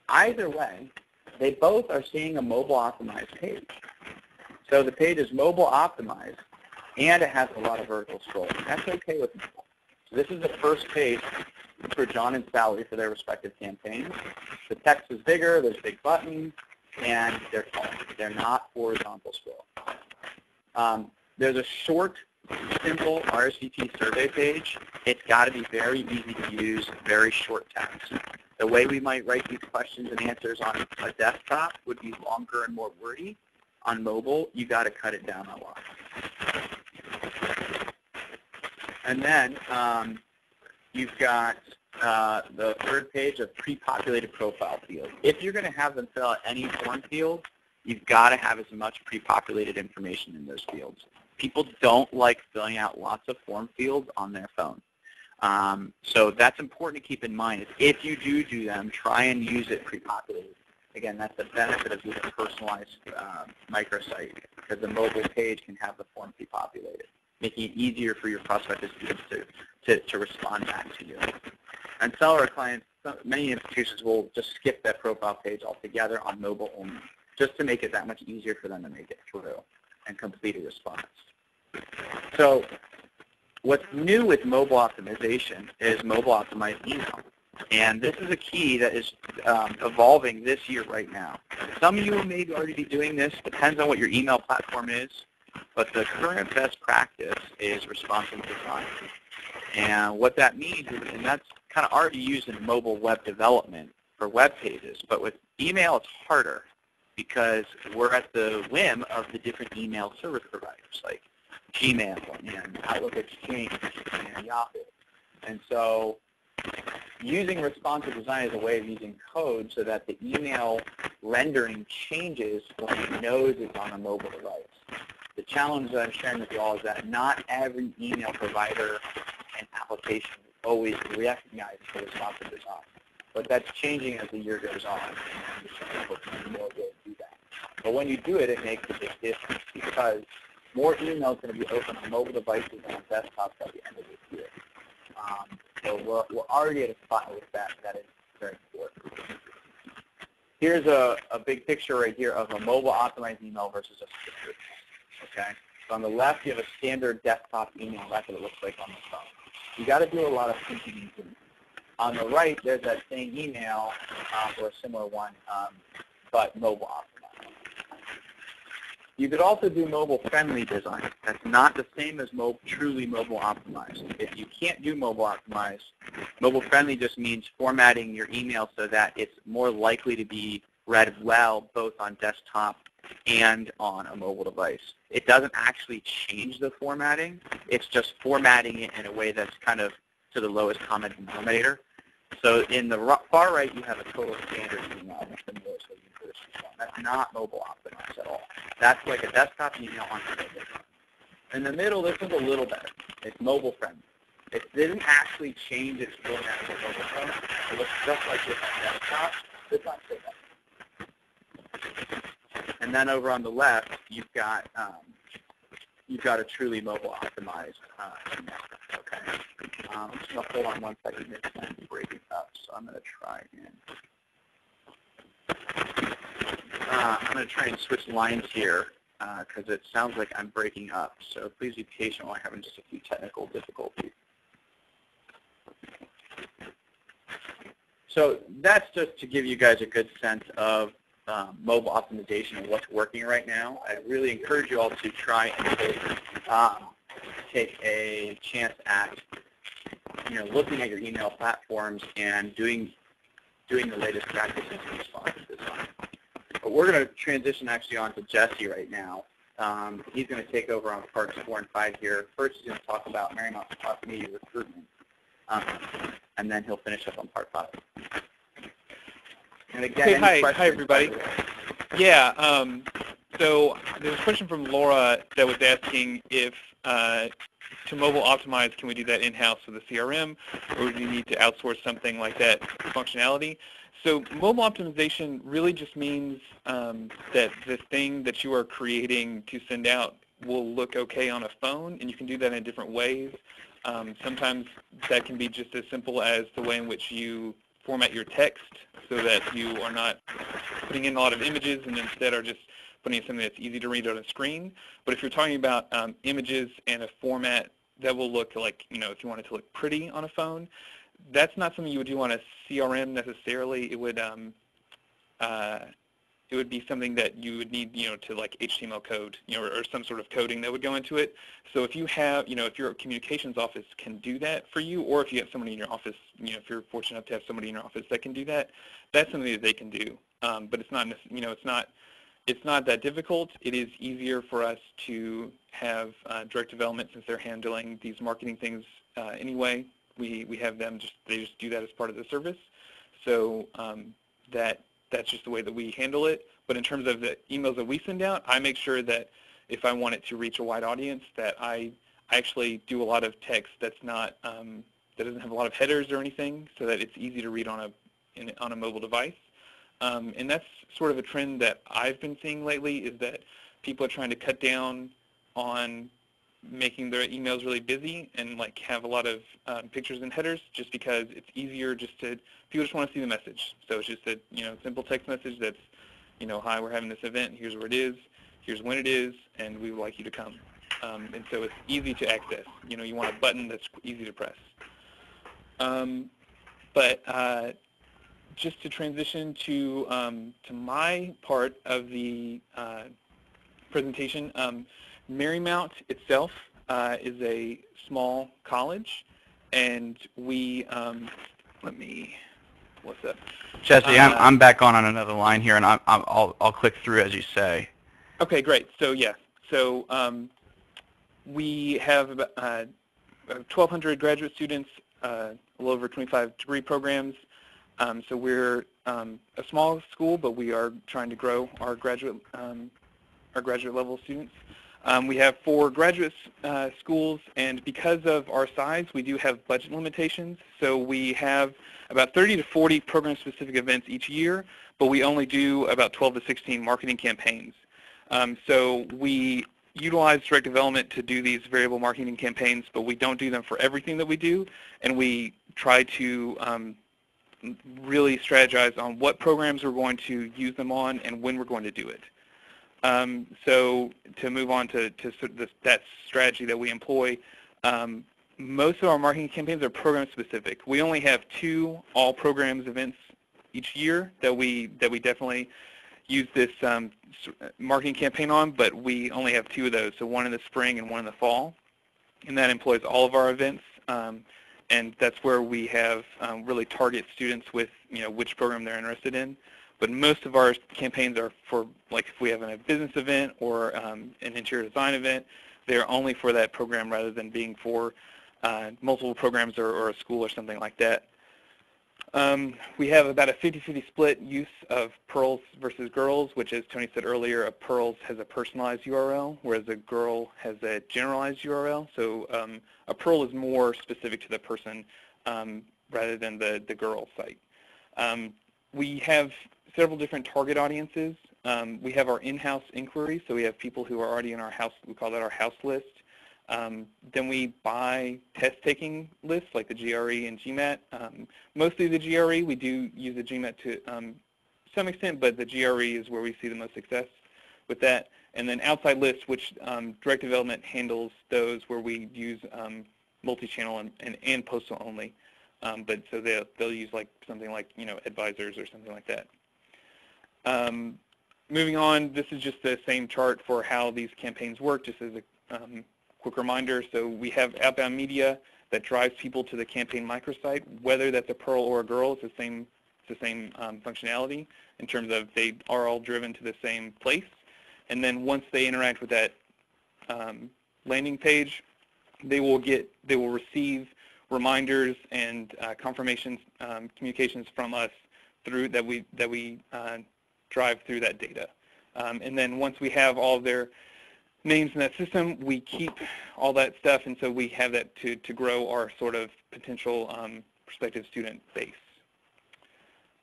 Either way, they both are seeing a mobile optimized page. So the page is mobile optimized, and it has a lot of vertical scroll. That's okay with mobile. So this is the first page for John and Sally for their respective campaigns. The text is bigger, there's big buttons, and they're tall. They're not horizontal scroll. There's a short, simple RSVP survey page. It's got to be very easy to use, very short text. The way we might write these questions and answers on a desktop would be longer and more wordy. On mobile, you've got to cut it down a lot. And then you've got the third page of pre-populated profile fields. If you're going to have them fill out any form field, you've got to have as much pre-populated information in those fields. People don't like filling out lots of form fields on their phone. So that's important to keep in mind. If you do them, try and use it pre-populated. Again, that's the benefit of using a personalized microsite, because the mobile page can have the form pre-populated, making it easier for your prospective students to respond back to you. And some of our clients, many institutions will just skip that profile page altogether on mobile only, just to make it that much easier for them to make it through and complete a response. So what's new with mobile optimization is mobile optimized email. And this is a key that is evolving this year right now. Some of you may already be doing this, depends on what your email platform is, but the current best practice is responsive design. And what that means is, and that's kind of already used in mobile web development for web pages, but with email it's harder, because we're at the whim of the different email service providers like Gmail and Outlook Exchange and Yahoo. And so using responsive design is a way of using code so that the email rendering changes when it knows it's on a mobile device. The challenge that I'm sharing with you all is that not every email provider and application always recognize the responsive design. But that's changing as the year goes on, and more ways to do that. But when you do it, it makes a big difference because more email is going to be open on mobile devices and on desktops by the end of this year. So we're already at a spot with that is very important. Here's a big picture right here of a mobile optimized email versus a standard. Okay? So on the left, you have a standard desktop email. That's what it looks like on the phone. You got to do a lot of thinking and doing. On the right, there's that same email or a similar one, but mobile optimized. You could also do mobile-friendly design. That's not the same as truly mobile optimized. If you can't do mobile optimized, mobile-friendly just means formatting your email so that it's more likely to be read well both on desktop and on a mobile device. It doesn't actually change the formatting. It's just formatting it in a way that's kind of to the lowest common denominator. So in the far right, you have a total standard email. That's not mobile optimized at all. That's like a desktop email on a mobile. In the middle, this is a little better. It's mobile friendly. It didn't actually change its format for mobile phone. It looks just like this on desktop. It's not so bad. And then over on the left, you've got a truly mobile optimized email. Okay. I'm just going to hold on one second here because I'm breaking up. So I'm going to try and switch lines here because it sounds like I'm breaking up. So please be patient while I'm having just a few technical difficulties. So that's just to give you guys a good sense of mobile optimization and what's working right now. I really encourage you all to try and take a chance at looking at your email platforms and doing the latest practices in responsive design. But we're going to transition actually on to Jesse right now. He's going to take over on parts 4 and 5 here. First, he's going to talk about Marymount's cross-media recruitment, and then he'll finish up on part 5. And again, hi everybody. Yeah, so there's a question from Laura that was asking if to mobile optimize, can we do that in-house with a CRM, or do you need to outsource something like that functionality? So mobile optimization really just means that the thing that you are creating to send out will look okay on a phone, and you can do that in different ways. Sometimes that can be just as simple as the way in which you format your text so that you are not putting in a lot of images and instead are just putting in something that's easy to read on a screen. But if you're talking about images and a format that will look like, if you want it to look pretty on a phone, that's not something you would do on a CRM necessarily. It would be something that you would need, to like HTML code, or some sort of coding that would go into it. So if you have, if your communications office can do that for you, or if you have somebody in your office, if you're fortunate enough to have somebody in your office that can do that, that's something that they can do. But it's not, it's not that difficult. It is easier for us to have direct development since they're handling these marketing things anyway. We have them they just do that as part of the service. So that's just the way that we handle it. But in terms of the emails that we send out, I make sure that if I want it to reach a wide audience, that I actually do a lot of text that's not that doesn't have a lot of headers or anything, so that it's easy to read on a mobile device. And that's sort of a trend that I've been seeing lately, is that people are trying to cut down on making their emails really busy and like have a lot of pictures and headers, just because it's easier people just want to see the message. So it's just a simple text message that's, hi, we're having this event, here's where it is, here's when it is, and we would like you to come. And so it's easy to access. You want a button that's easy to press. But just to transition to my part of the presentation, Marymount itself is a small college, and we, let me what's up? Jesse, I'm back on another line here, and I'll click through as you say. Okay, great. So yeah, so we have about 1,200 graduate students, a little over 25 degree programs. So we're a small school, but we are trying to grow our graduate level students. We have 4 graduate schools, and because of our size, we do have budget limitations. So we have about 30 to 40 program-specific events each year, but we only do about 12 to 16 marketing campaigns. So we utilize direct development to do these variable marketing campaigns, but we don't do them for everything that we do, and we try to really strategize on what programs we're going to use them on and when we're going to do it. So to move on to that strategy that we employ, most of our marketing campaigns are program specific. We only have 2 all programs events each year that we definitely use this marketing campaign on, but we only have 2 of those, so one in the spring and one in the fall, and that employs all of our events, and that's where we have really target students with which program they're interested in. But most of our campaigns are for, like, if we have a business event or an interior design event, they're only for that program rather than being for multiple programs or a school or something like that. We have about a 50-50 split use of PURLs versus girls, which, as Tony said earlier, a PURLs has a personalized URL, whereas a girl has a generalized URL. So a PURL is more specific to the person rather than the girl site. We have several different target audiences. We have our in-house inquiries, so we have people who are already in our house. We call that our house list. Then we buy test-taking lists like the GRE and GMAT. Mostly the GRE. We do use the GMAT to some extent, but the GRE is where we see the most success with that. And then outside lists, which direct development handles those where we use multi-channel and postal only. But so they'll use like something like advisors or something like that. Moving on, this is just the same chart for how these campaigns work, just as a quick reminder. So we have outbound media that drives people to the campaign microsite, whether that's a PURL or a girl. It's the same functionality in terms of they are all driven to the same place. And then once they interact with that landing page, they will receive reminders and confirmations, communications from us through that we drive through that data. And then once we have all of their names in that system, we keep all that stuff, and so we have that to grow our sort of potential prospective student base.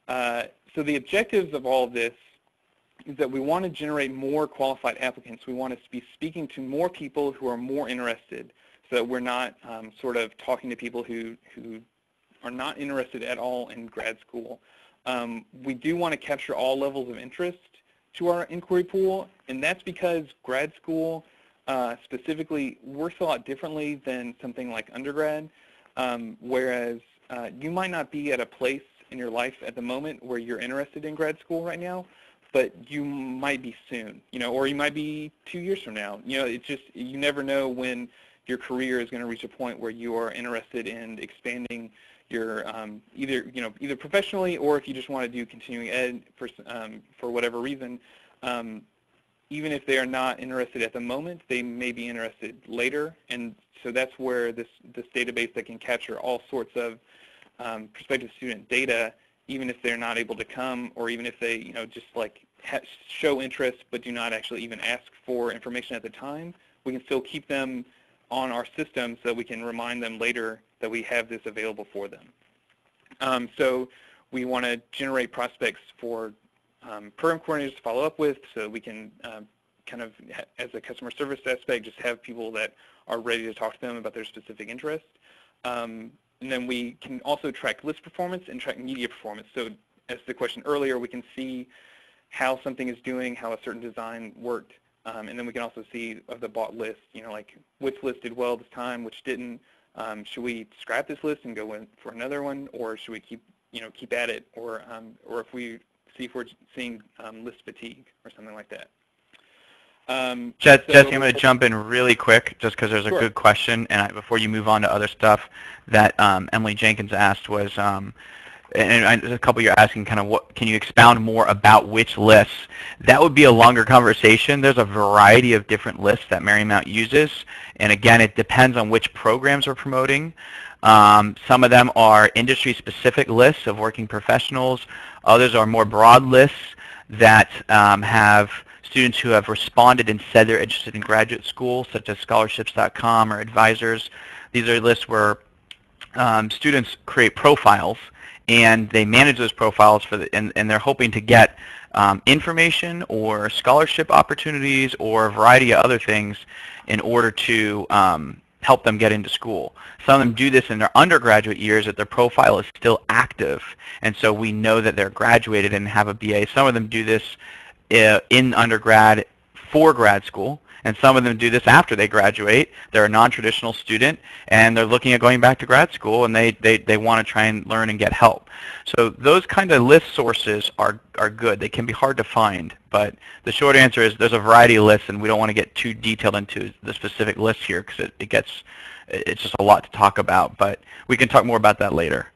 So the objectives of all of this is that we want to generate more qualified applicants. We want to be speaking to more people who are more interested, so that we're not sort of talking to people who are not interested at all in grad school. We do want to capture all levels of interest to our inquiry pool, and that's because grad school specifically works a lot differently than something like undergrad, whereas you might not be at a place in your life at the moment where you're interested in grad school right now, but you might be soon, or you might be 2 years from now. It's just, you never know when your career is going to reach a point where you are interested in expanding your either professionally, or if you just want to do continuing ed for whatever reason. Even if they are not interested at the moment, they may be interested later, and so that's where this database that can capture all sorts of prospective student data, even if they're not able to come, or even if they just like show interest but do not actually even ask for information at the time, we can still keep them on our system so that we can remind them later that we have this available for them. So we want to generate prospects for program coordinators to follow up with, so we can kind of, as a customer service aspect, just have people that are ready to talk to them about their specific interest. And then we can also track list performance and track media performance. So as the question earlier, we can see how something is doing, how a certain design worked. And then we can also see of the bought list, like which list did well this time, which didn't. Should we scrap this list and go in for another one, or should we keep at it, or if we're seeing list fatigue or something like that. Jesse, I'm going to jump in really quick just because there's a good question, and before you move on to other stuff that Emily Jenkins asked was, and a couple you're asking kind of what, can you expound more about which lists? That would be a longer conversation. There's a variety of different lists that Marymount uses, and again, it depends on which programs we're promoting. Some of them are industry-specific lists of working professionals. Others are more broad lists that have students who have responded and said they're interested in graduate school, such as scholarships.com or advisors. These are lists where students create profiles, and they manage those profiles for and they're hoping to get information or scholarship opportunities or a variety of other things in order to help them get into school. Some of them do this in their undergraduate years, that their profile is still active, and so we know that they're graduated and have a BA. Some of them do this in undergrad for grad school, and some of them do this after they graduate. They're a non-traditional student, and they're looking at going back to grad school, and they want to try and learn and get help. So those kind of list sources are good. They can be hard to find, but the short answer is there's a variety of lists, and we don't want to get too detailed into the specific lists here because it's just a lot to talk about, but we can talk more about that later.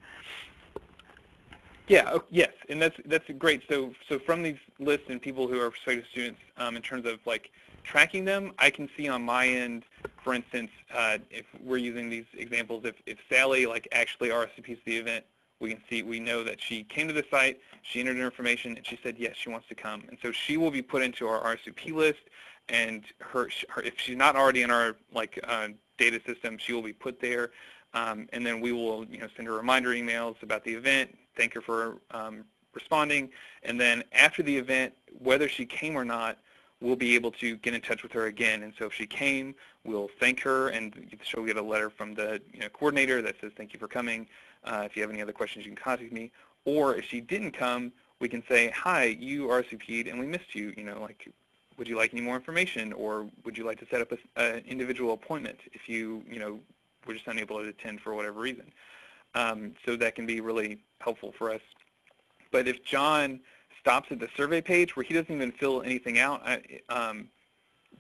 Yeah, yes, and that's great. So from these lists and people who are prospective students, in terms of like tracking them, I can see on my end, for instance, if we're using these examples, if Sally like actually RSVPs to the event, we know that she came to the site, she entered her information, and she said yes, she wants to come, and so she will be put into our RSVP list, and her if she's not already in our like data system, she will be put there, and then we will send her reminder emails about the event, thank her for responding, and then after the event, whether she came or not, we'll be able to get in touch with her again. And so if she came, we'll thank her, and she'll get a letter from the coordinator that says thank you for coming. If you have any other questions, you can contact me. Or if she didn't come, we can say, hi, you RSVP'd and we missed you. Like, would you like any more information, or would you like to set up an individual appointment if you were just unable to attend for whatever reason? So that can be really helpful for us. But if John stops at the survey page where he doesn't even fill anything out,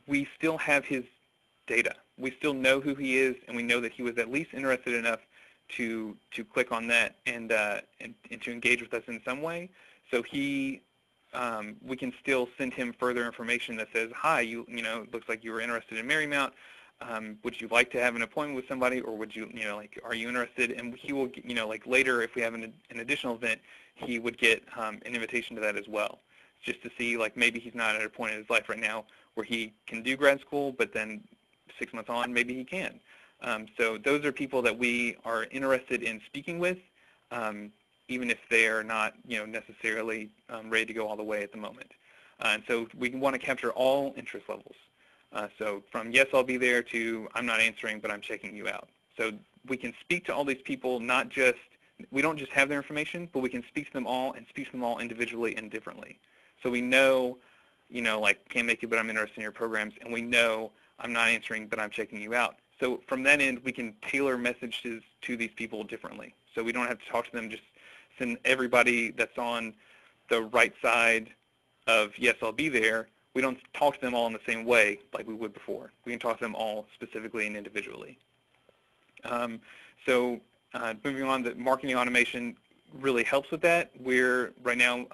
we still have his data. We still know who he is, and we know that he was at least interested enough to click on that and to engage with us in some way. So we can still send him further information that says, hi, it looks like you were interested in Marymount. Would you like to have an appointment with somebody, or would you, like, are you interested? And he will, like later, if we have an additional event, he would get an invitation to that as well, just to see, like, maybe he's not at a point in his life right now where he can do grad school, but then 6 months on, maybe he can. So those are people that we are interested in speaking with, even if they are not, necessarily ready to go all the way at the moment. And so we want to capture all interest levels. So from yes, I'll be there to I'm not answering, but I'm checking you out. So we can speak to all these people, we don't just have their information, but we can speak to them all and speak to them all individually and differently. So we know, like, can't make it, but I'm interested in your programs, and we know I'm not answering, but I'm checking you out. So from that end, we can tailor messages to these people differently. So we don't have to talk to them, just send everybody that's on the right side of yes, I'll be there. We don't talk to them all in the same way like we would before. We can talk to them all specifically and individually. Moving on, the marketing automation really helps with that. Right now,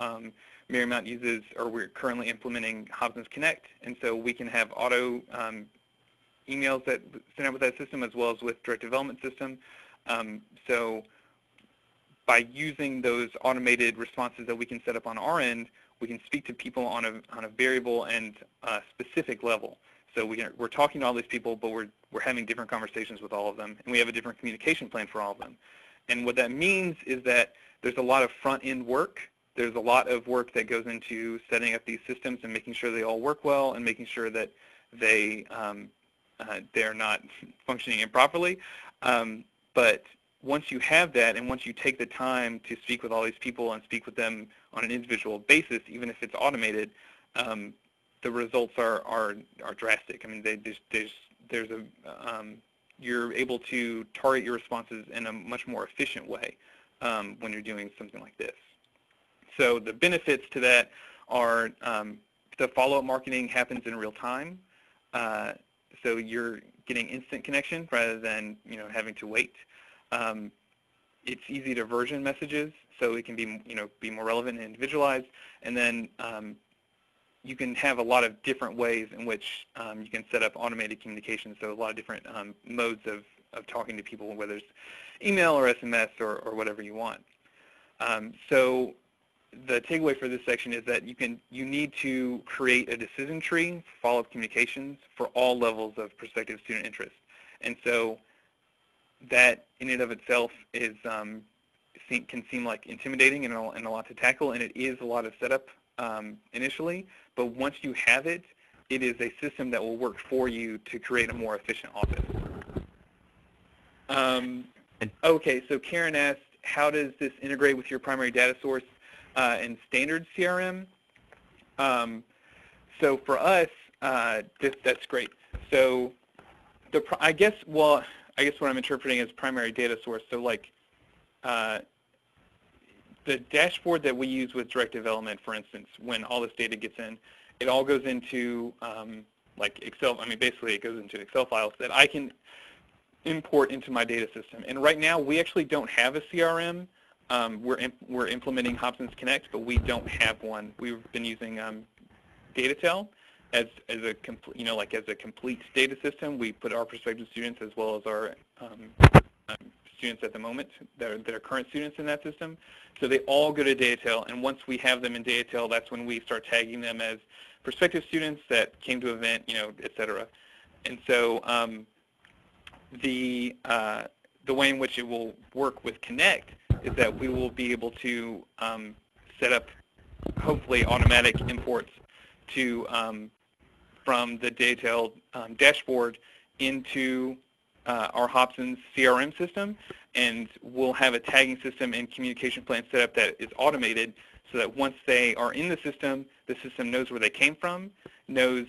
Marymount uses, or we're currently implementing Hobson's Connect, and so we can have auto emails that send out with that system as well as with direct development system. So by using those automated responses that we can set up on our end, we can speak to people on a variable and specific level. So we're talking to all these people, but we're having different conversations with all of them, and we have a different communication plan for all of them. And what that means is that there's a lot of front-end work. There's a lot of work that goes into setting up these systems and making sure they all work well and making sure that they're not functioning improperly. But once you have that, and once you take the time to speak with all these people and speak with them on an individual basis, even if it's automated, the results are drastic. I mean, you're able to target your responses in a much more efficient way when you're doing something like this. So the benefits to that are the follow-up marketing happens in real time. So you're getting instant connection rather than having to wait. it's easy to version messages, so it can be, be more relevant and individualized. And then you can have a lot of different ways in which you can set up automated communication, so a lot of different modes of talking to people, whether it's email or SMS or whatever you want. So the takeaway for this section is that you need to create a decision tree for follow-up communications for all levels of prospective student interest. And so that in and of itself is can seem like intimidating and a lot to tackle, and it is a lot of setup initially, but once you have it, it is a system that will work for you to create a more efficient office. Okay, so Karen asked, how does this integrate with your primary data source and standard CRM? So for us, that's great. So I guess what I'm interpreting as primary data source, so like the dashboard that we use with direct development, for instance, when all this data gets in, it all goes into like Excel. I mean, basically it goes into Excel files that I can import into my data system. And right now we actually don't have a CRM. We're implementing Hobson's Connect, but we don't have one. We've been using DataTel as a complete, as a complete data system. We put our prospective students as well as our students at the moment that are current students in that system. So they all go to DataTel, and once we have them in DataTel, that's when we start tagging them as prospective students that came to an event, et cetera. And so the way in which it will work with Connect is that we will be able to set up, hopefully, automatic imports to from the DataTel dashboard into our Hobson's CRM system, and we'll have a tagging system and communication plan set up that is automated, so that once they are in the system knows where they came from, knows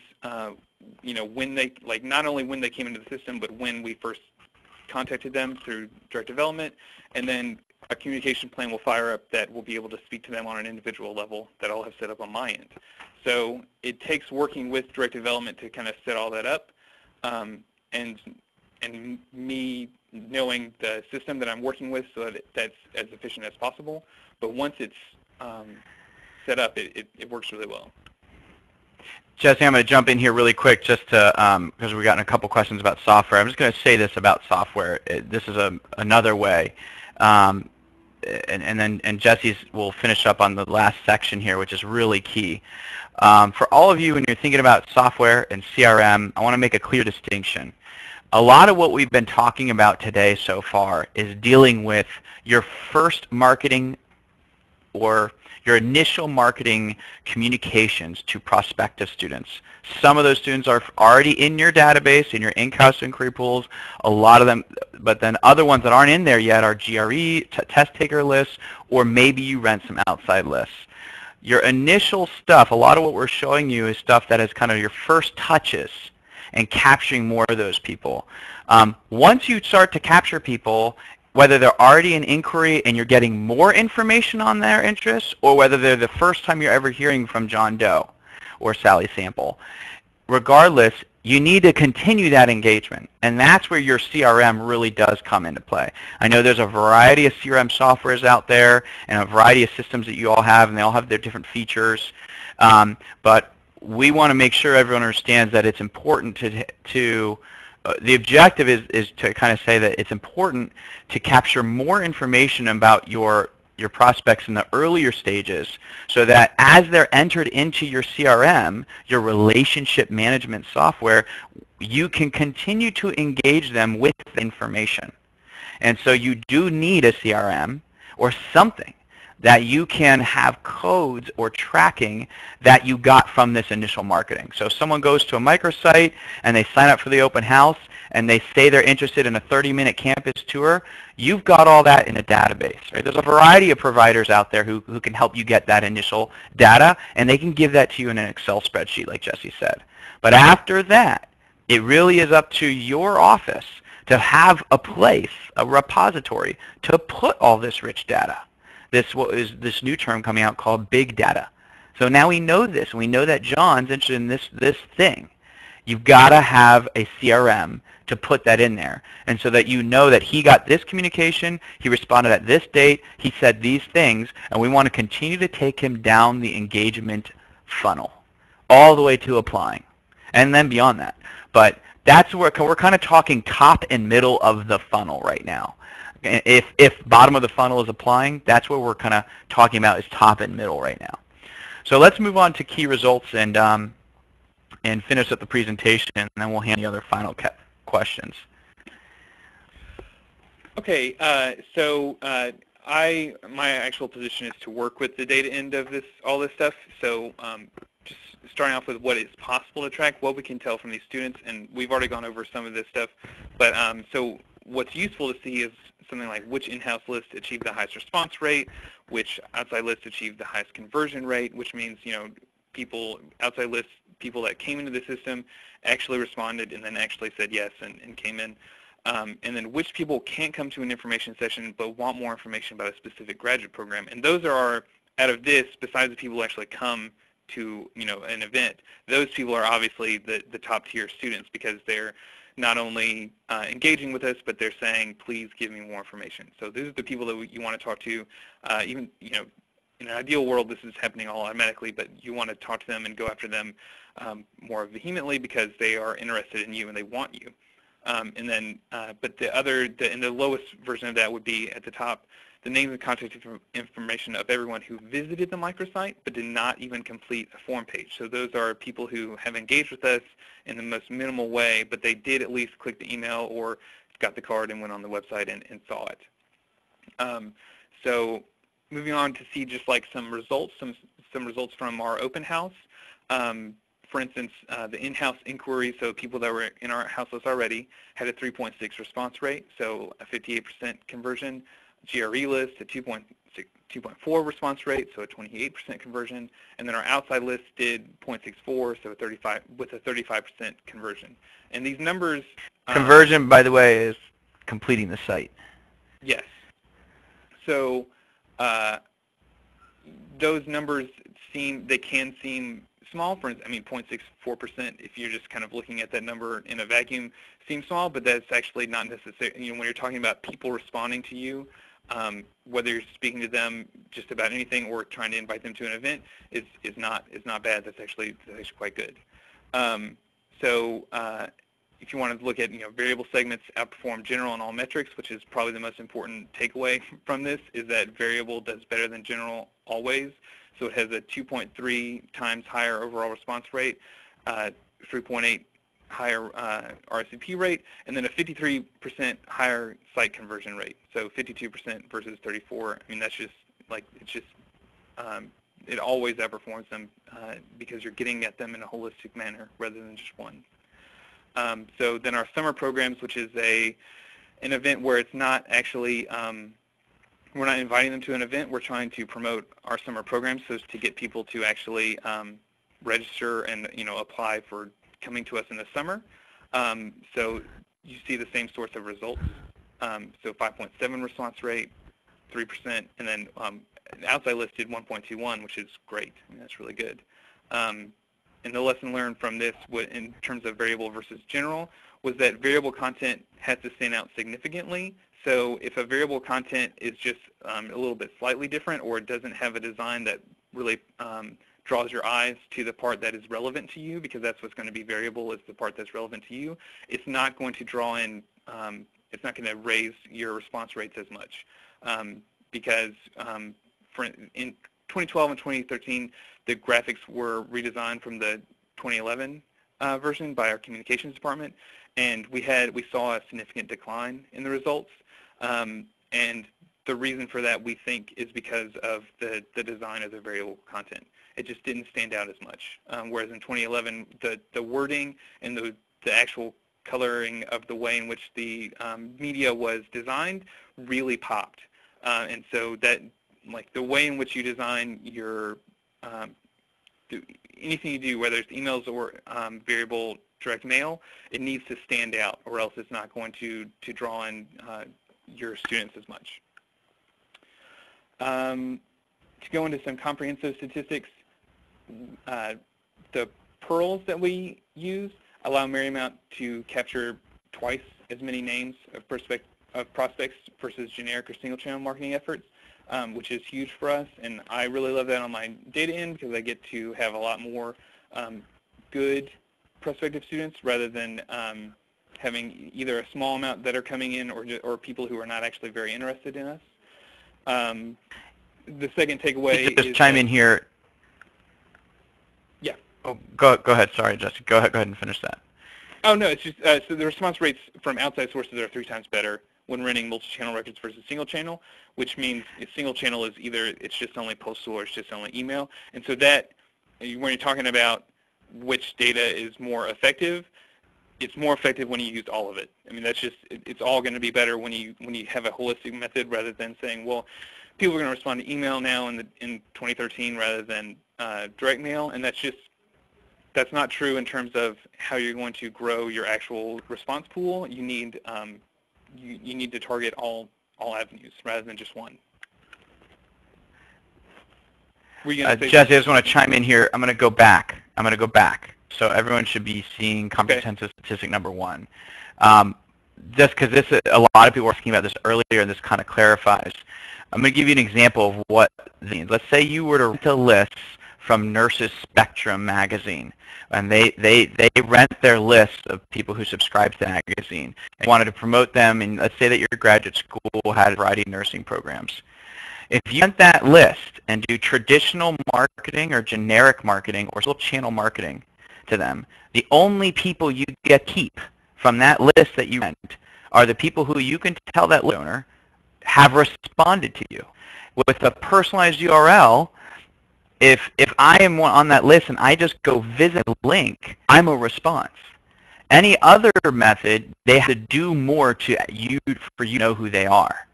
when they, not only when they came into the system, but when we first contacted them through direct development, and then a communication plan will fire up that will be able to speak to them on an individual level that I'll have set up on my end. So it takes working with direct development to kind of set all that up, and me knowing the system that I'm working with so that that's as efficient as possible. But once it's set up, it works really well. Jesse, I'm going to jump in here really quick just to, because we've gotten a couple questions about software. I'm just going to say this about software. This is another way. And Jesse will finish up on the last section here, which is really key. For all of you, when you're thinking about software and CRM, I want to make a clear distinction. A lot of what we've been talking about today so far is dealing with your first marketing or your initial marketing communications to prospective students. Some of those students are already in your database, in your in-house inquiry pools, a lot of them, but then other ones that aren't in there yet are GRE, test taker lists, or maybe you rent some outside lists. Your initial stuff, a lot of what we're showing you is stuff that is kind of your first touches and capturing more of those people. Once you start to capture people, whether they're already in inquiry and you're getting more information on their interests, or whether they're the first time you're ever hearing from John Doe or Sally Sample, regardless, you need to continue that engagement. And that's where your CRM really does come into play. I know there's a variety of CRM softwares out there and a variety of systems that you all have, and they all have their different features. But we want to make sure everyone understands that it's important to the objective is to kind of say that it's important to capture more information about your prospects in the earlier stages, so that as they're entered into your CRM, your relationship management software, you can continue to engage them with information. And so you do need a CRM or something that you can have codes or tracking that you got from this initial marketing. So if someone goes to a microsite and they sign up for the open house and they say they're interested in a 30-minute campus tour, you've got all that in a database. Right? There's a variety of providers out there who can help you get that initial data, and they can give that to you in an Excel spreadsheet, like Jesse said. But after that, it really is up to your office to have a place, a repository, to put all this rich data. What is this new term coming out called big data. So now we know this. We know that John's interested in this thing. You've got to have a CRM to put that in there, and so that you know that he got this communication, he responded at this date, he said these things, and we want to continue to take him down the engagement funnel all the way to applying, and then beyond that. But that's where we're kind of talking top and middle of the funnel right now. If bottom of the funnel is applying, that's what we're kind of talking about is top and middle right now. So let's move on to key results and finish up the presentation, and then we'll handle the other final questions. Okay, my actual position is to work with the data end of all this stuff. So just starting off with what is possible to track, what we can tell from these students, and we've already gone over some of this stuff. But so what's useful to see is something like which in-house list achieved the highest response rate, which outside list achieved the highest conversion rate, which means outside lists, people that came into the system actually responded and then actually said yes and came in. And then which people can't come to an information session but want more information about a specific graduate program. And those are, out of this, besides the people who actually come to an event, those people are obviously the top tier students, because they're not only engaging with us, but they're saying, please give me more information. So these are the people that you want to talk to. Even in an ideal world, this is happening all automatically, but you want to talk to them and go after them more vehemently because they are interested in you and they want you. And then, but the lowest version of that would be at the top, the name and contact information of everyone who visited the microsite but did not even complete a form page. So those are people who have engaged with us in the most minimal way, but they did at least click the email or got the card and went on the website and saw it. So moving on to see just like some results from our open house. For instance, the in-house inquiry, so people that were in our house list already, had a 3.6 response rate, so a 58% conversion. GRE list, a 2.4 response rate, so a 28% conversion. And then our outside list did 0.64, so with a 35% conversion. And these numbers... Conversion, by the way, is completing the site. Yes. So those numbers can seem small. For instance, 0.64%, if you're just kind of looking at that number in a vacuum, seems small, but that's actually not necessary. When you're talking about people responding to you, whether you're speaking to them just about anything or trying to invite them to an event, is not bad. That's actually quite good. So if you want to look at variable segments outperform general on all metrics, which is probably the most important takeaway from this, is that variable does better than general always. So it has a 2.3 times higher overall response rate, 3.8 higher RSVP rate, and then a 53% higher site conversion rate. So 52% versus 34. That's just it always outperforms them because you're getting at them in a holistic manner rather than just one. So then our summer programs, which is an event where it's not actually we're not inviting them to an event. We're trying to promote our summer programs so as to get people to actually register and apply for coming to us in the summer. So you see the same sorts of results. So 5.7 response rate, 3%, and then outside list did 1.21, which is great. That's really good. And the lesson learned from this in terms of variable versus general was that variable content has to stand out significantly. So if a variable content is just a little bit slightly different, or it doesn't have a design that really draws your eyes to the part that is relevant to you, because that's what's going to be variable, is the part that's relevant to you, it's not going to draw in, it's not going to raise your response rates as much. Because in 2012 and 2013, the graphics were redesigned from the 2011 version by our communications department, and we saw a significant decline in the results. And the reason for that, we think, is because of the design of the variable content. It just didn't stand out as much. Whereas in 2011, the wording and the actual coloring of the way in which the media was designed really popped. And so that, like, the way in which you design your anything you do, whether it's emails or variable direct mail, it needs to stand out, or else it's not going to draw in your students as much. To go into some comprehensive statistics, the PURLs that we use allow Marymount to capture twice as many names of prospects versus generic or single-channel marketing efforts, which is huge for us. And I really love that on my data end because I get to have a lot more good prospective students rather than having either a small amount that are coming in or people who are not actually very interested in us. The second takeaway is just chime in here. Yeah. Oh, go ahead. Sorry, Jesse. Go ahead and finish that. Oh, no, it's just so the response rates from outside sources are 3 times better when running multi-channel records versus single channel, which means a single channel is either it's just only postal or it's just only email. And so that, when you're talking about which data is more effective, it's more effective when you use all of it. I mean, that's just, it's all going to be better when you have a holistic method rather than saying, well, people are going to respond to email now in 2013 rather than direct mail, and that's not true in terms of how you're going to grow your actual response pool. You need you need to target all avenues rather than just one. Jesse, I just want to chime in here. I'm going to go back. So everyone should be seeing comprehensive statistic number 1. Just because a lot of people were asking about this earlier, and this kind of clarifies. I'm going to give you an example of what let's say you were to rent a list from Nurses Spectrum magazine, and they rent their list of people who subscribe to the magazine and wanted to promote them, and let's say that your graduate school had a variety of nursing programs. If you rent that list and do traditional marketing or generic marketing or single channel marketing to them, the only people you get to keep from that list that you rent are the people who you can tell that list owner have responded to you. With a personalized URL, if I am on that list and I just go visit the link, I'm a response. Any other method, they have to do more to you for you to know who they are.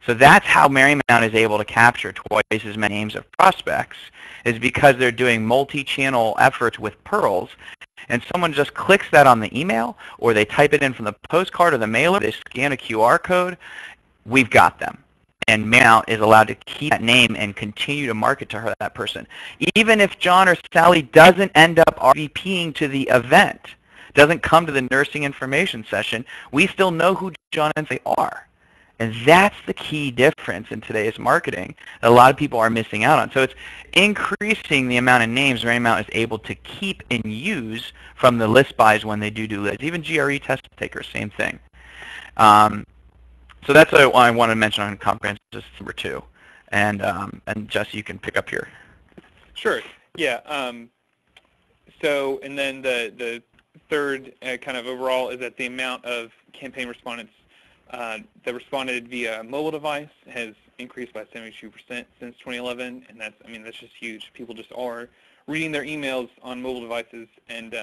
So that's how Marymount is able to capture twice as many names of prospects, is because they're doing multi-channel efforts with PURLs, and someone just clicks that on the email, or they type it in from the postcard or the mailer, they scan a QR code, we've got them. And Marymount is allowed to keep that name and continue to market to that person. Even if John or Sally doesn't end up RSVPing to the event, doesn't come to the nursing information session, we still know who John and Sally are. And that's the key difference in today's marketing that a lot of people are missing out on. So it's increasing the amount of names Marymount is able to keep and use from the list buys when they do lists. Even GRE test takers, same thing. So that's what I wanted to mention on comprehensive number 2. And Jesse, you can pick up here. Sure. Yeah. So, and then the third kind of overall is that the amount of campaign respondents that responded via mobile device has increased by 72% since 2011, and that's just huge. People just are reading their emails on mobile devices, and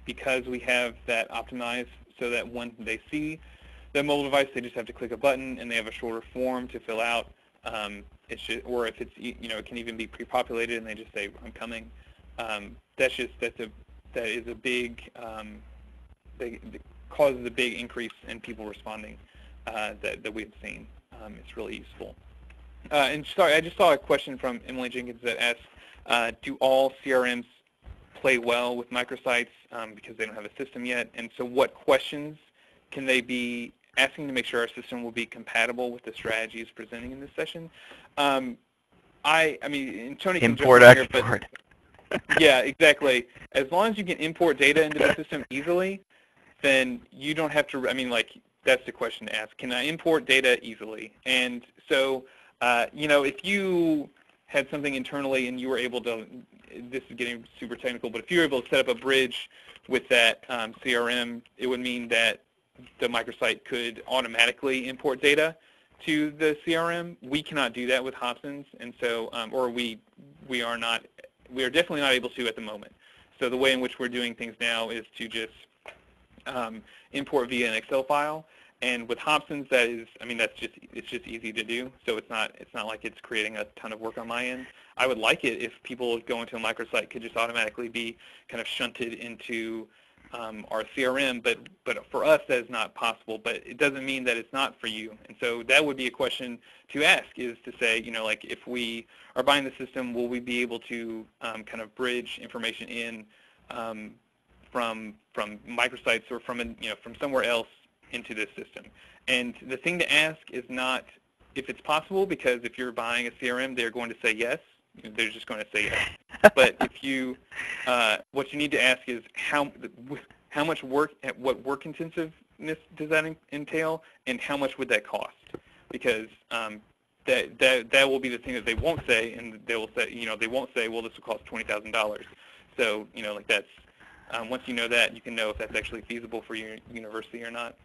because we have that optimized so that when they see the mobile device, they just have to click a button, and they have a shorter form to fill out. It's just, or if it's it can even be pre-populated, and they just say I'm coming. That is a big causes a big increase in people responding that we've seen. It's really useful. And sorry, I just saw a question from Emily Jenkins that asked, do all CRMs play well with microsites because they don't have a system yet? And so what questions can they be asking to make sure our system will be compatible with the strategies presenting in this session? I mean, and Tony can import, jump in export. Here, but yeah, exactly. As long as you can import data into the system easily, then you don't have to, that's the question to ask. Can I import data easily? And so, if you had something internally and you were able to, this is getting super technical, but if you were able to set up a bridge with that CRM, it would mean that the microsite could automatically import data to the CRM. We cannot do that with Hobson's, and so, or we are definitely not able to at the moment. So the way in which we're doing things now is to just import via an Excel file, and with Hobson's, that is, it's just easy to do. So it's not like it's creating a ton of work on my end. I would like it if people going to a microsite could just automatically be kind of shunted into our CRM, but for us that is not possible. But it doesn't mean that it's not for you. And so that would be a question to ask, is to say, if we are buying the system, will we be able to kind of bridge information in from Microsites or from from somewhere else into this system. And the thing to ask is not if it's possible, because if you're buying a CRM, they're going to say yes. They're just going to say yes. But if you, what you need to ask is how much work, what work intensiveness does that entail, and how much would that cost? Because that will be the thing that they won't say, and they will say, they won't say, well, this will cost $20,000. So, like that's once you know that, you can know if that's actually feasible for your university or not.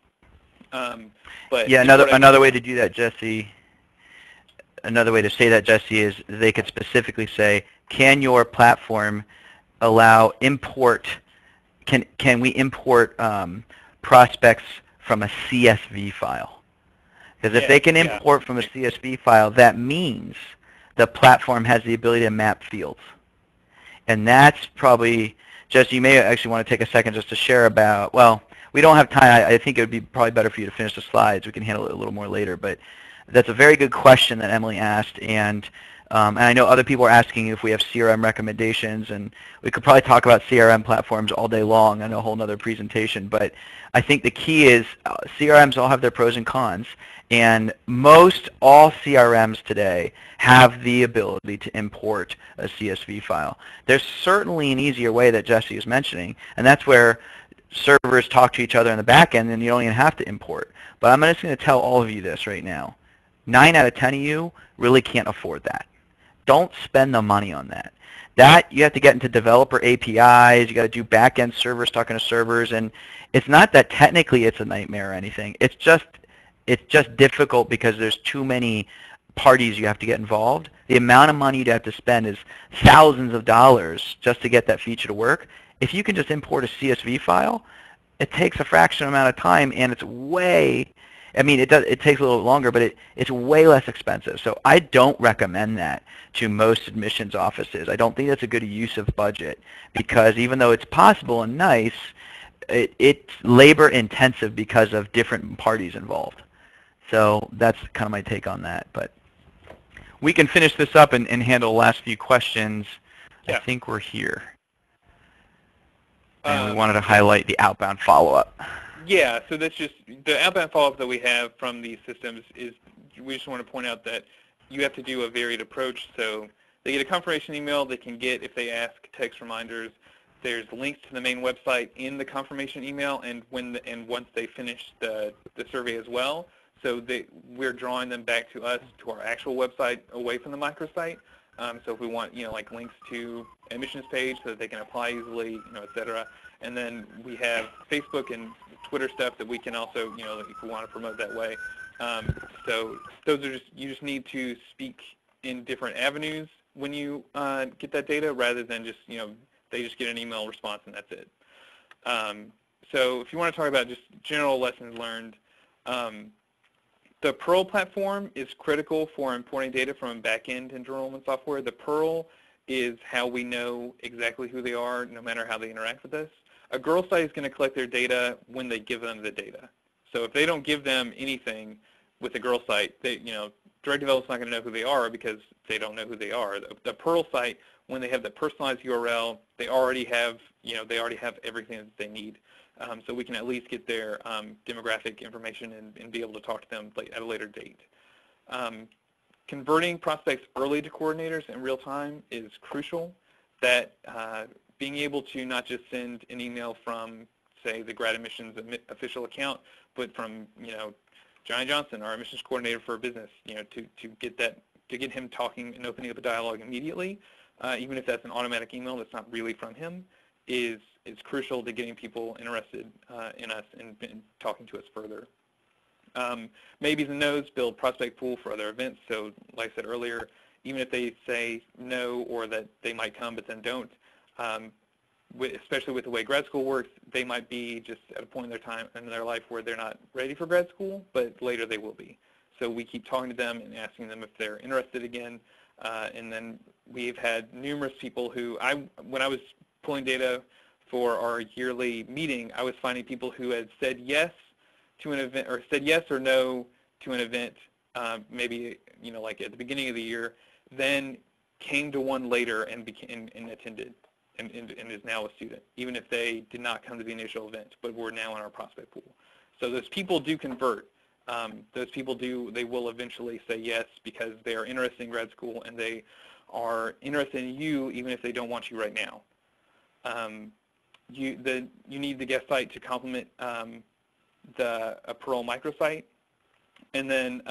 But yeah, another way to do that, Jesse. Another way to say that, Jesse, is they could specifically say, can your platform allow import? Can we import prospects from a CSV file? Because if they can import from a CSV file, that means the platform has the ability to map fields. And that's probably, Jesse, you may actually want to take a second just to share about, well, we don't have time. I think it would be probably better for you to finish the slides. We can handle it a little more later. But that's a very good question that Emily asked. And I know other people are asking if we have CRM recommendations. And we could probably talk about CRM platforms all day long on a whole other presentation. But I think the key is CRMs all have their pros and cons. And most all CRMs today have the ability to import a CSV file. There's certainly an easier way that Jesse is mentioning, and that's where servers talk to each other in the back end, and you don't even have to import. But I'm just going to tell all of you this right now. 9 out of 10 of you really can't afford that. Don't spend the money on that. That, you have to get into developer APIs, you got to do back-end servers talking to servers, and it's not that technically it's a nightmare or anything. It's just difficult because there's too many parties you have to get involved. The amount of money you'd have to spend is thousands of dollars just to get that feature to work. If you can just import a CSV file, it takes a fraction amount of time, and it's way, I mean, it takes a little longer, but it's way less expensive. So I don't recommend that to most admissions offices. I don't think that's a good use of budget, because even though it's possible and nice, it's labor intensive because of different parties involved. So that's kind of my take on that. But we can finish this up and handle the last few questions. Yeah. I think we're here. And we wanted to highlight the outbound follow-up. Yeah, so that's just the outbound follow-up that we have from these systems is we just want to point out that you have to do a varied approach. So they get a confirmation email. They can get, if they ask, text reminders. There's links to the main website in the confirmation email, and once they finish the survey as well. So we're drawing them back to us, to our actual website, away from the microsite. So if we want, like links to admissions page so that they can apply easily, et cetera. And then we have Facebook and Twitter stuff that we can also, if we want to promote that way. So those are you just need to speak in different avenues when you get that data, rather than just, they just get an email response and that's it. So if you want to talk about just general lessons learned, the PURL platform is critical for importing data from back-end enrollment software. The PURL is how we know exactly who they are, no matter how they interact with us. A girl site is going to collect their data when they give them the data. So if they don't give them anything with the girl site, Direct Development's not going to know who they are because they don't know who they are. The PURL site, when they have the personalized URL, they already have, everything that they need. So we can at least get their demographic information and be able to talk to them at a later date. Converting prospects early to coordinators in real time is crucial. That being able to not just send an email from, say, the grad admissions official account, but from, Johnny Johnson, our admissions coordinator for a business, to get him talking and opening up a dialogue immediately, even if that's an automatic email that's not really from him, is crucial to getting people interested in us and talking to us further. Maybes and no's build prospect pool for other events. So like I said earlier, even if they say no or that they might come but then don't, especially with the way grad school works, they might be just at a point in their life where they're not ready for grad school, but later they will be. So we keep talking to them and asking them if they're interested again. And then we've had numerous people who, when I was pulling data for our yearly meeting, I was finding people who had said yes to an event, or said yes or no to an event, maybe like at the beginning of the year, then came to one later and attended. and is now a student, even if they did not come to the initial event, but were now in our prospect pool. So those people do convert. Those people they will eventually say yes because they are interested in grad school and they are interested in you even if they don't want you right now. You need the guest site to complement a PURL microsite. And then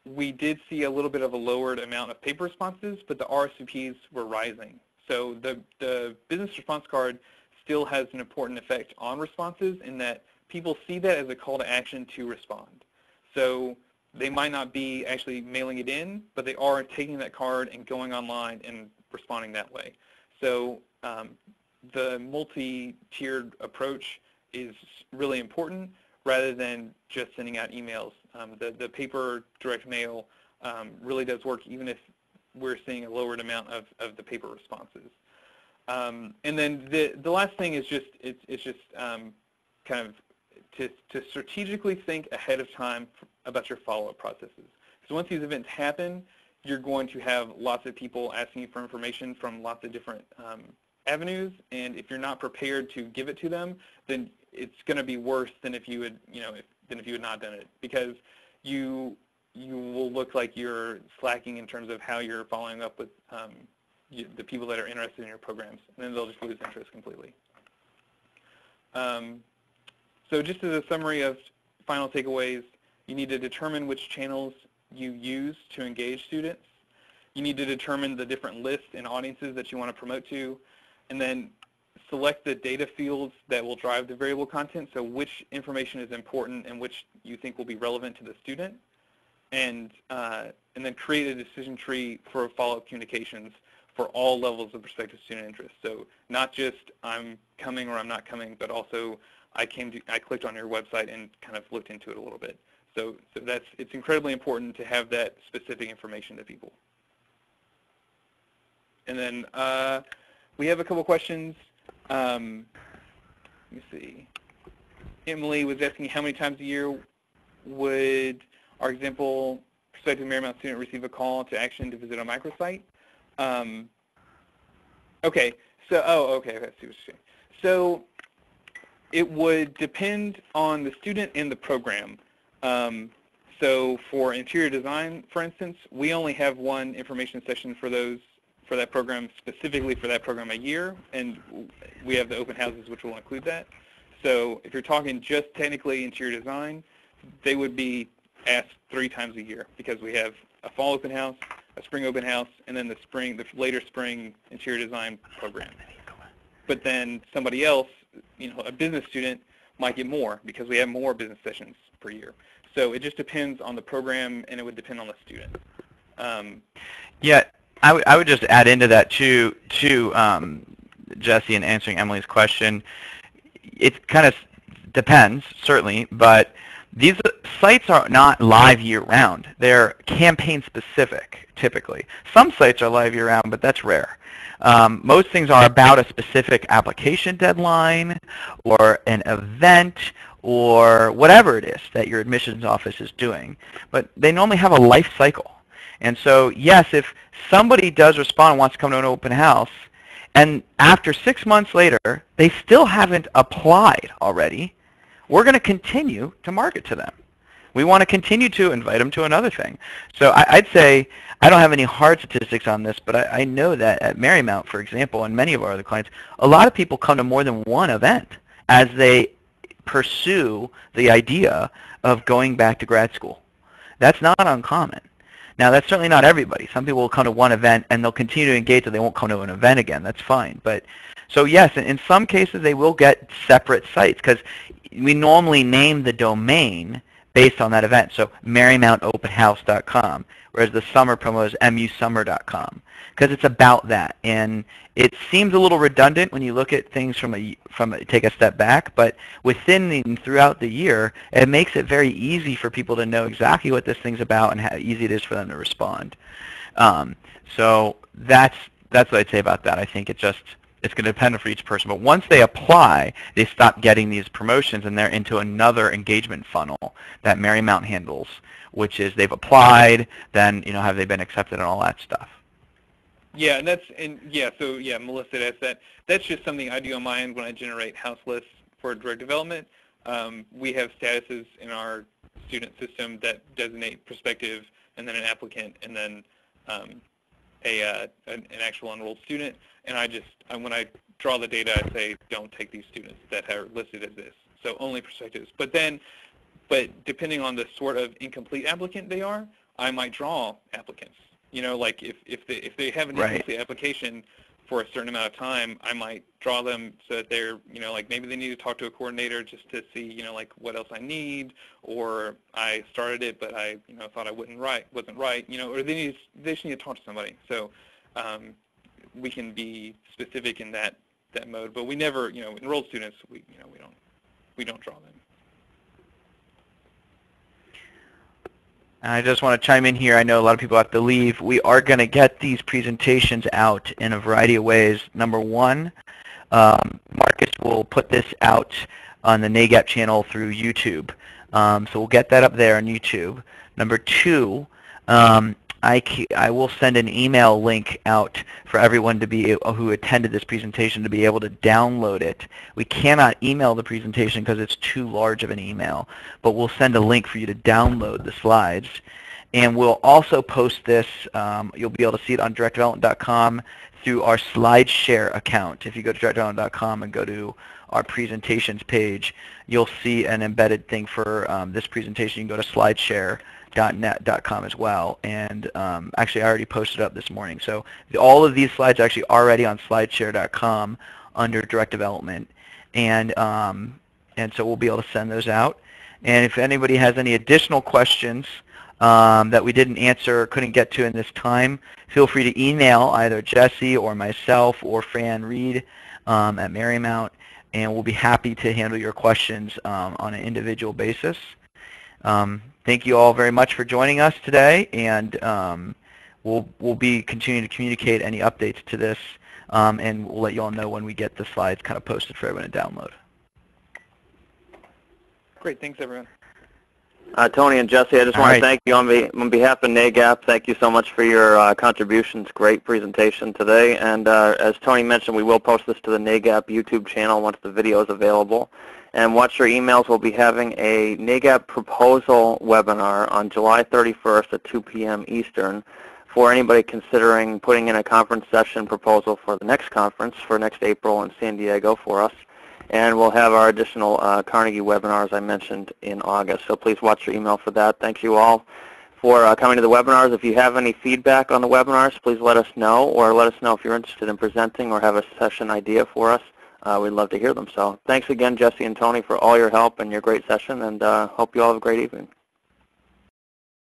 we did see a little bit of a lowered amount of paper responses, but the RSVPs were rising. So the business response card still has an important effect on responses in that people see that as a call to action to respond. So they might not be actually mailing it in, but they are taking that card and going online and responding that way. So the multi-tiered approach is really important rather than just sending out emails. The paper direct mail really does work even if we're seeing a lowered amount of the paper responses. And then the last thing is just kind of to strategically think ahead of time about your follow-up processes. Because once these events happen, you're going to have lots of people asking you for information from lots of different avenues, and if you're not prepared to give it to them, then it's going to be worse than if you had, than if you had not done it, because you will look like you're slacking in terms of how you're following up with the people that are interested in your programs, and then they'll just lose interest completely. So just as a summary of final takeaways, you need to determine which channels you use to engage students. You need to determine the different lists and audiences that you want to promote to, and then select the data fields that will drive the variable content, so which information is important and which you think will be relevant to the student, and then create a decision tree for follow-up communications for all levels of prospective student interest. So not just I'm coming or I'm not coming, but also I clicked on your website and kind of looked into it a little bit. So it's incredibly important to have that specific information to people. And then we have a couple questions. Let me see. Emily was asking how many times a year would, our example, prospective Marymount student receive a call to action to visit a microsite? Okay, so, okay, let's see what you're saying. So it would depend on the student and the program. So for interior design, for instance, we only have one information session for that program, specifically for that program a year, and we have the open houses which will include that. So if you're talking just technically interior design, they would be asked 3 times a year because we have a fall open house, a spring open house, and then the later spring interior design program. But then somebody else, a business student, might get more because we have more business sessions per year. So it just depends on the program, and it would depend on the student. Yeah, I would just add into that too, Jesse, in answering Emily's question. It kind of depends, certainly, but these sites are not live year-round. They're campaign-specific, typically. Some sites are live year-round, but that's rare. Most things are about a specific application deadline or an event or whatever it is that your admissions office is doing. But they normally have a life cycle. And so, yes, if somebody does respond and wants to come to an open house, and after 6 months later, they still haven't applied already, we're going to continue to market to them. We want to continue to invite them to another thing. So I'd say, I don't have any hard statistics on this, but I know that at Marymount, for example, and many of our other clients, a lot of people come to more than one event as they pursue the idea of going back to grad school. That's not uncommon. Now, that's certainly not everybody. Some people will come to one event and they'll continue to engage, so they won't come to an event again. That's fine. But so yes, in some cases they will get separate sites because we normally name the domain based on that event. So MarymountOpenHouse.com, whereas the summer promo is MUSummer.com, because it's about that. And it seems a little redundant when you look at things take a step back, but throughout the year, it makes it very easy for people to know exactly what this thing's about and how easy it is for them to respond. So that's what I'd say about that. I think it's going to depend for each person. But once they apply, they stop getting these promotions, and they're into another engagement funnel that Marymount handles, which is they've applied, then have they been accepted and all that stuff. Yeah, so Melissa asked that. That's just something I do on my end when I generate house lists for direct development. We have statuses in our student system that designate prospective and then an applicant and then an actual enrolled student. And when I draw the data, I say don't take these students that are listed as this. So only prospectives. But depending on the sort of incomplete applicant they are, I might draw applicants. You know, like if they have an incomplete application for a certain amount of time, I might draw them so that they're, you know, like maybe they need to talk to a coordinator just to see, you know, like what else I need, or I started it but I, you know, thought I wasn't right, you know, or they just need to talk to somebody. So we can be specific in that mode, but we never, you know, enrolled students, we don't draw them. I just want to chime in here. I know a lot of people have to leave. We are going to get these presentations out in a variety of ways. Number one, Marcus will put this out on the NAGAP channel through YouTube. So we'll get that up there on YouTube. Number two, I will send an email link out for everyone to be who attended this presentation to be able to download it. We cannot email the presentation because it's too large of an email, but we'll send a link for you to download the slides. And we'll also post this, you'll be able to see it on directdevelopment.com through our SlideShare account. If you go to directdevelopment.com and go to our presentations page, you'll see an embedded thing for this presentation. You can go to slideshare.net.com as well, and actually I already posted up this morning. So all of these slides are actually already on slideshare.com under direct development, and so we'll be able to send those out. And if anybody has any additional questions that we didn't answer or couldn't get to in this time, feel free to email either Jesse or myself or Fran Reed at Marymount, and we'll be happy to handle your questions on an individual basis. Thank you all very much for joining us today, and we'll be continuing to communicate any updates to this, and we'll let you all know when we get the slides kind of posted for everyone to download. Great, thanks everyone. Tony and Jesse, I just want to thank you on behalf of NAGAP. Thank you so much for your contributions. Great presentation today. And as Tony mentioned, we will post this to the NAGAP YouTube channel once the video is available. And watch your emails. We'll be having a NAGAP proposal webinar on July 31st at 2 p.m. Eastern for anybody considering putting in a conference session proposal for the next conference for next April in San Diego for us. And we'll have our additional Carnegie webinars I mentioned in August. So please watch your email for that. Thank you all for coming to the webinars. If you have any feedback on the webinars, please let us know, or let us know if you're interested in presenting or have a session idea for us. We'd love to hear them. So thanks again, Jesse and Tony, for all your help and your great session, and hope you all have a great evening.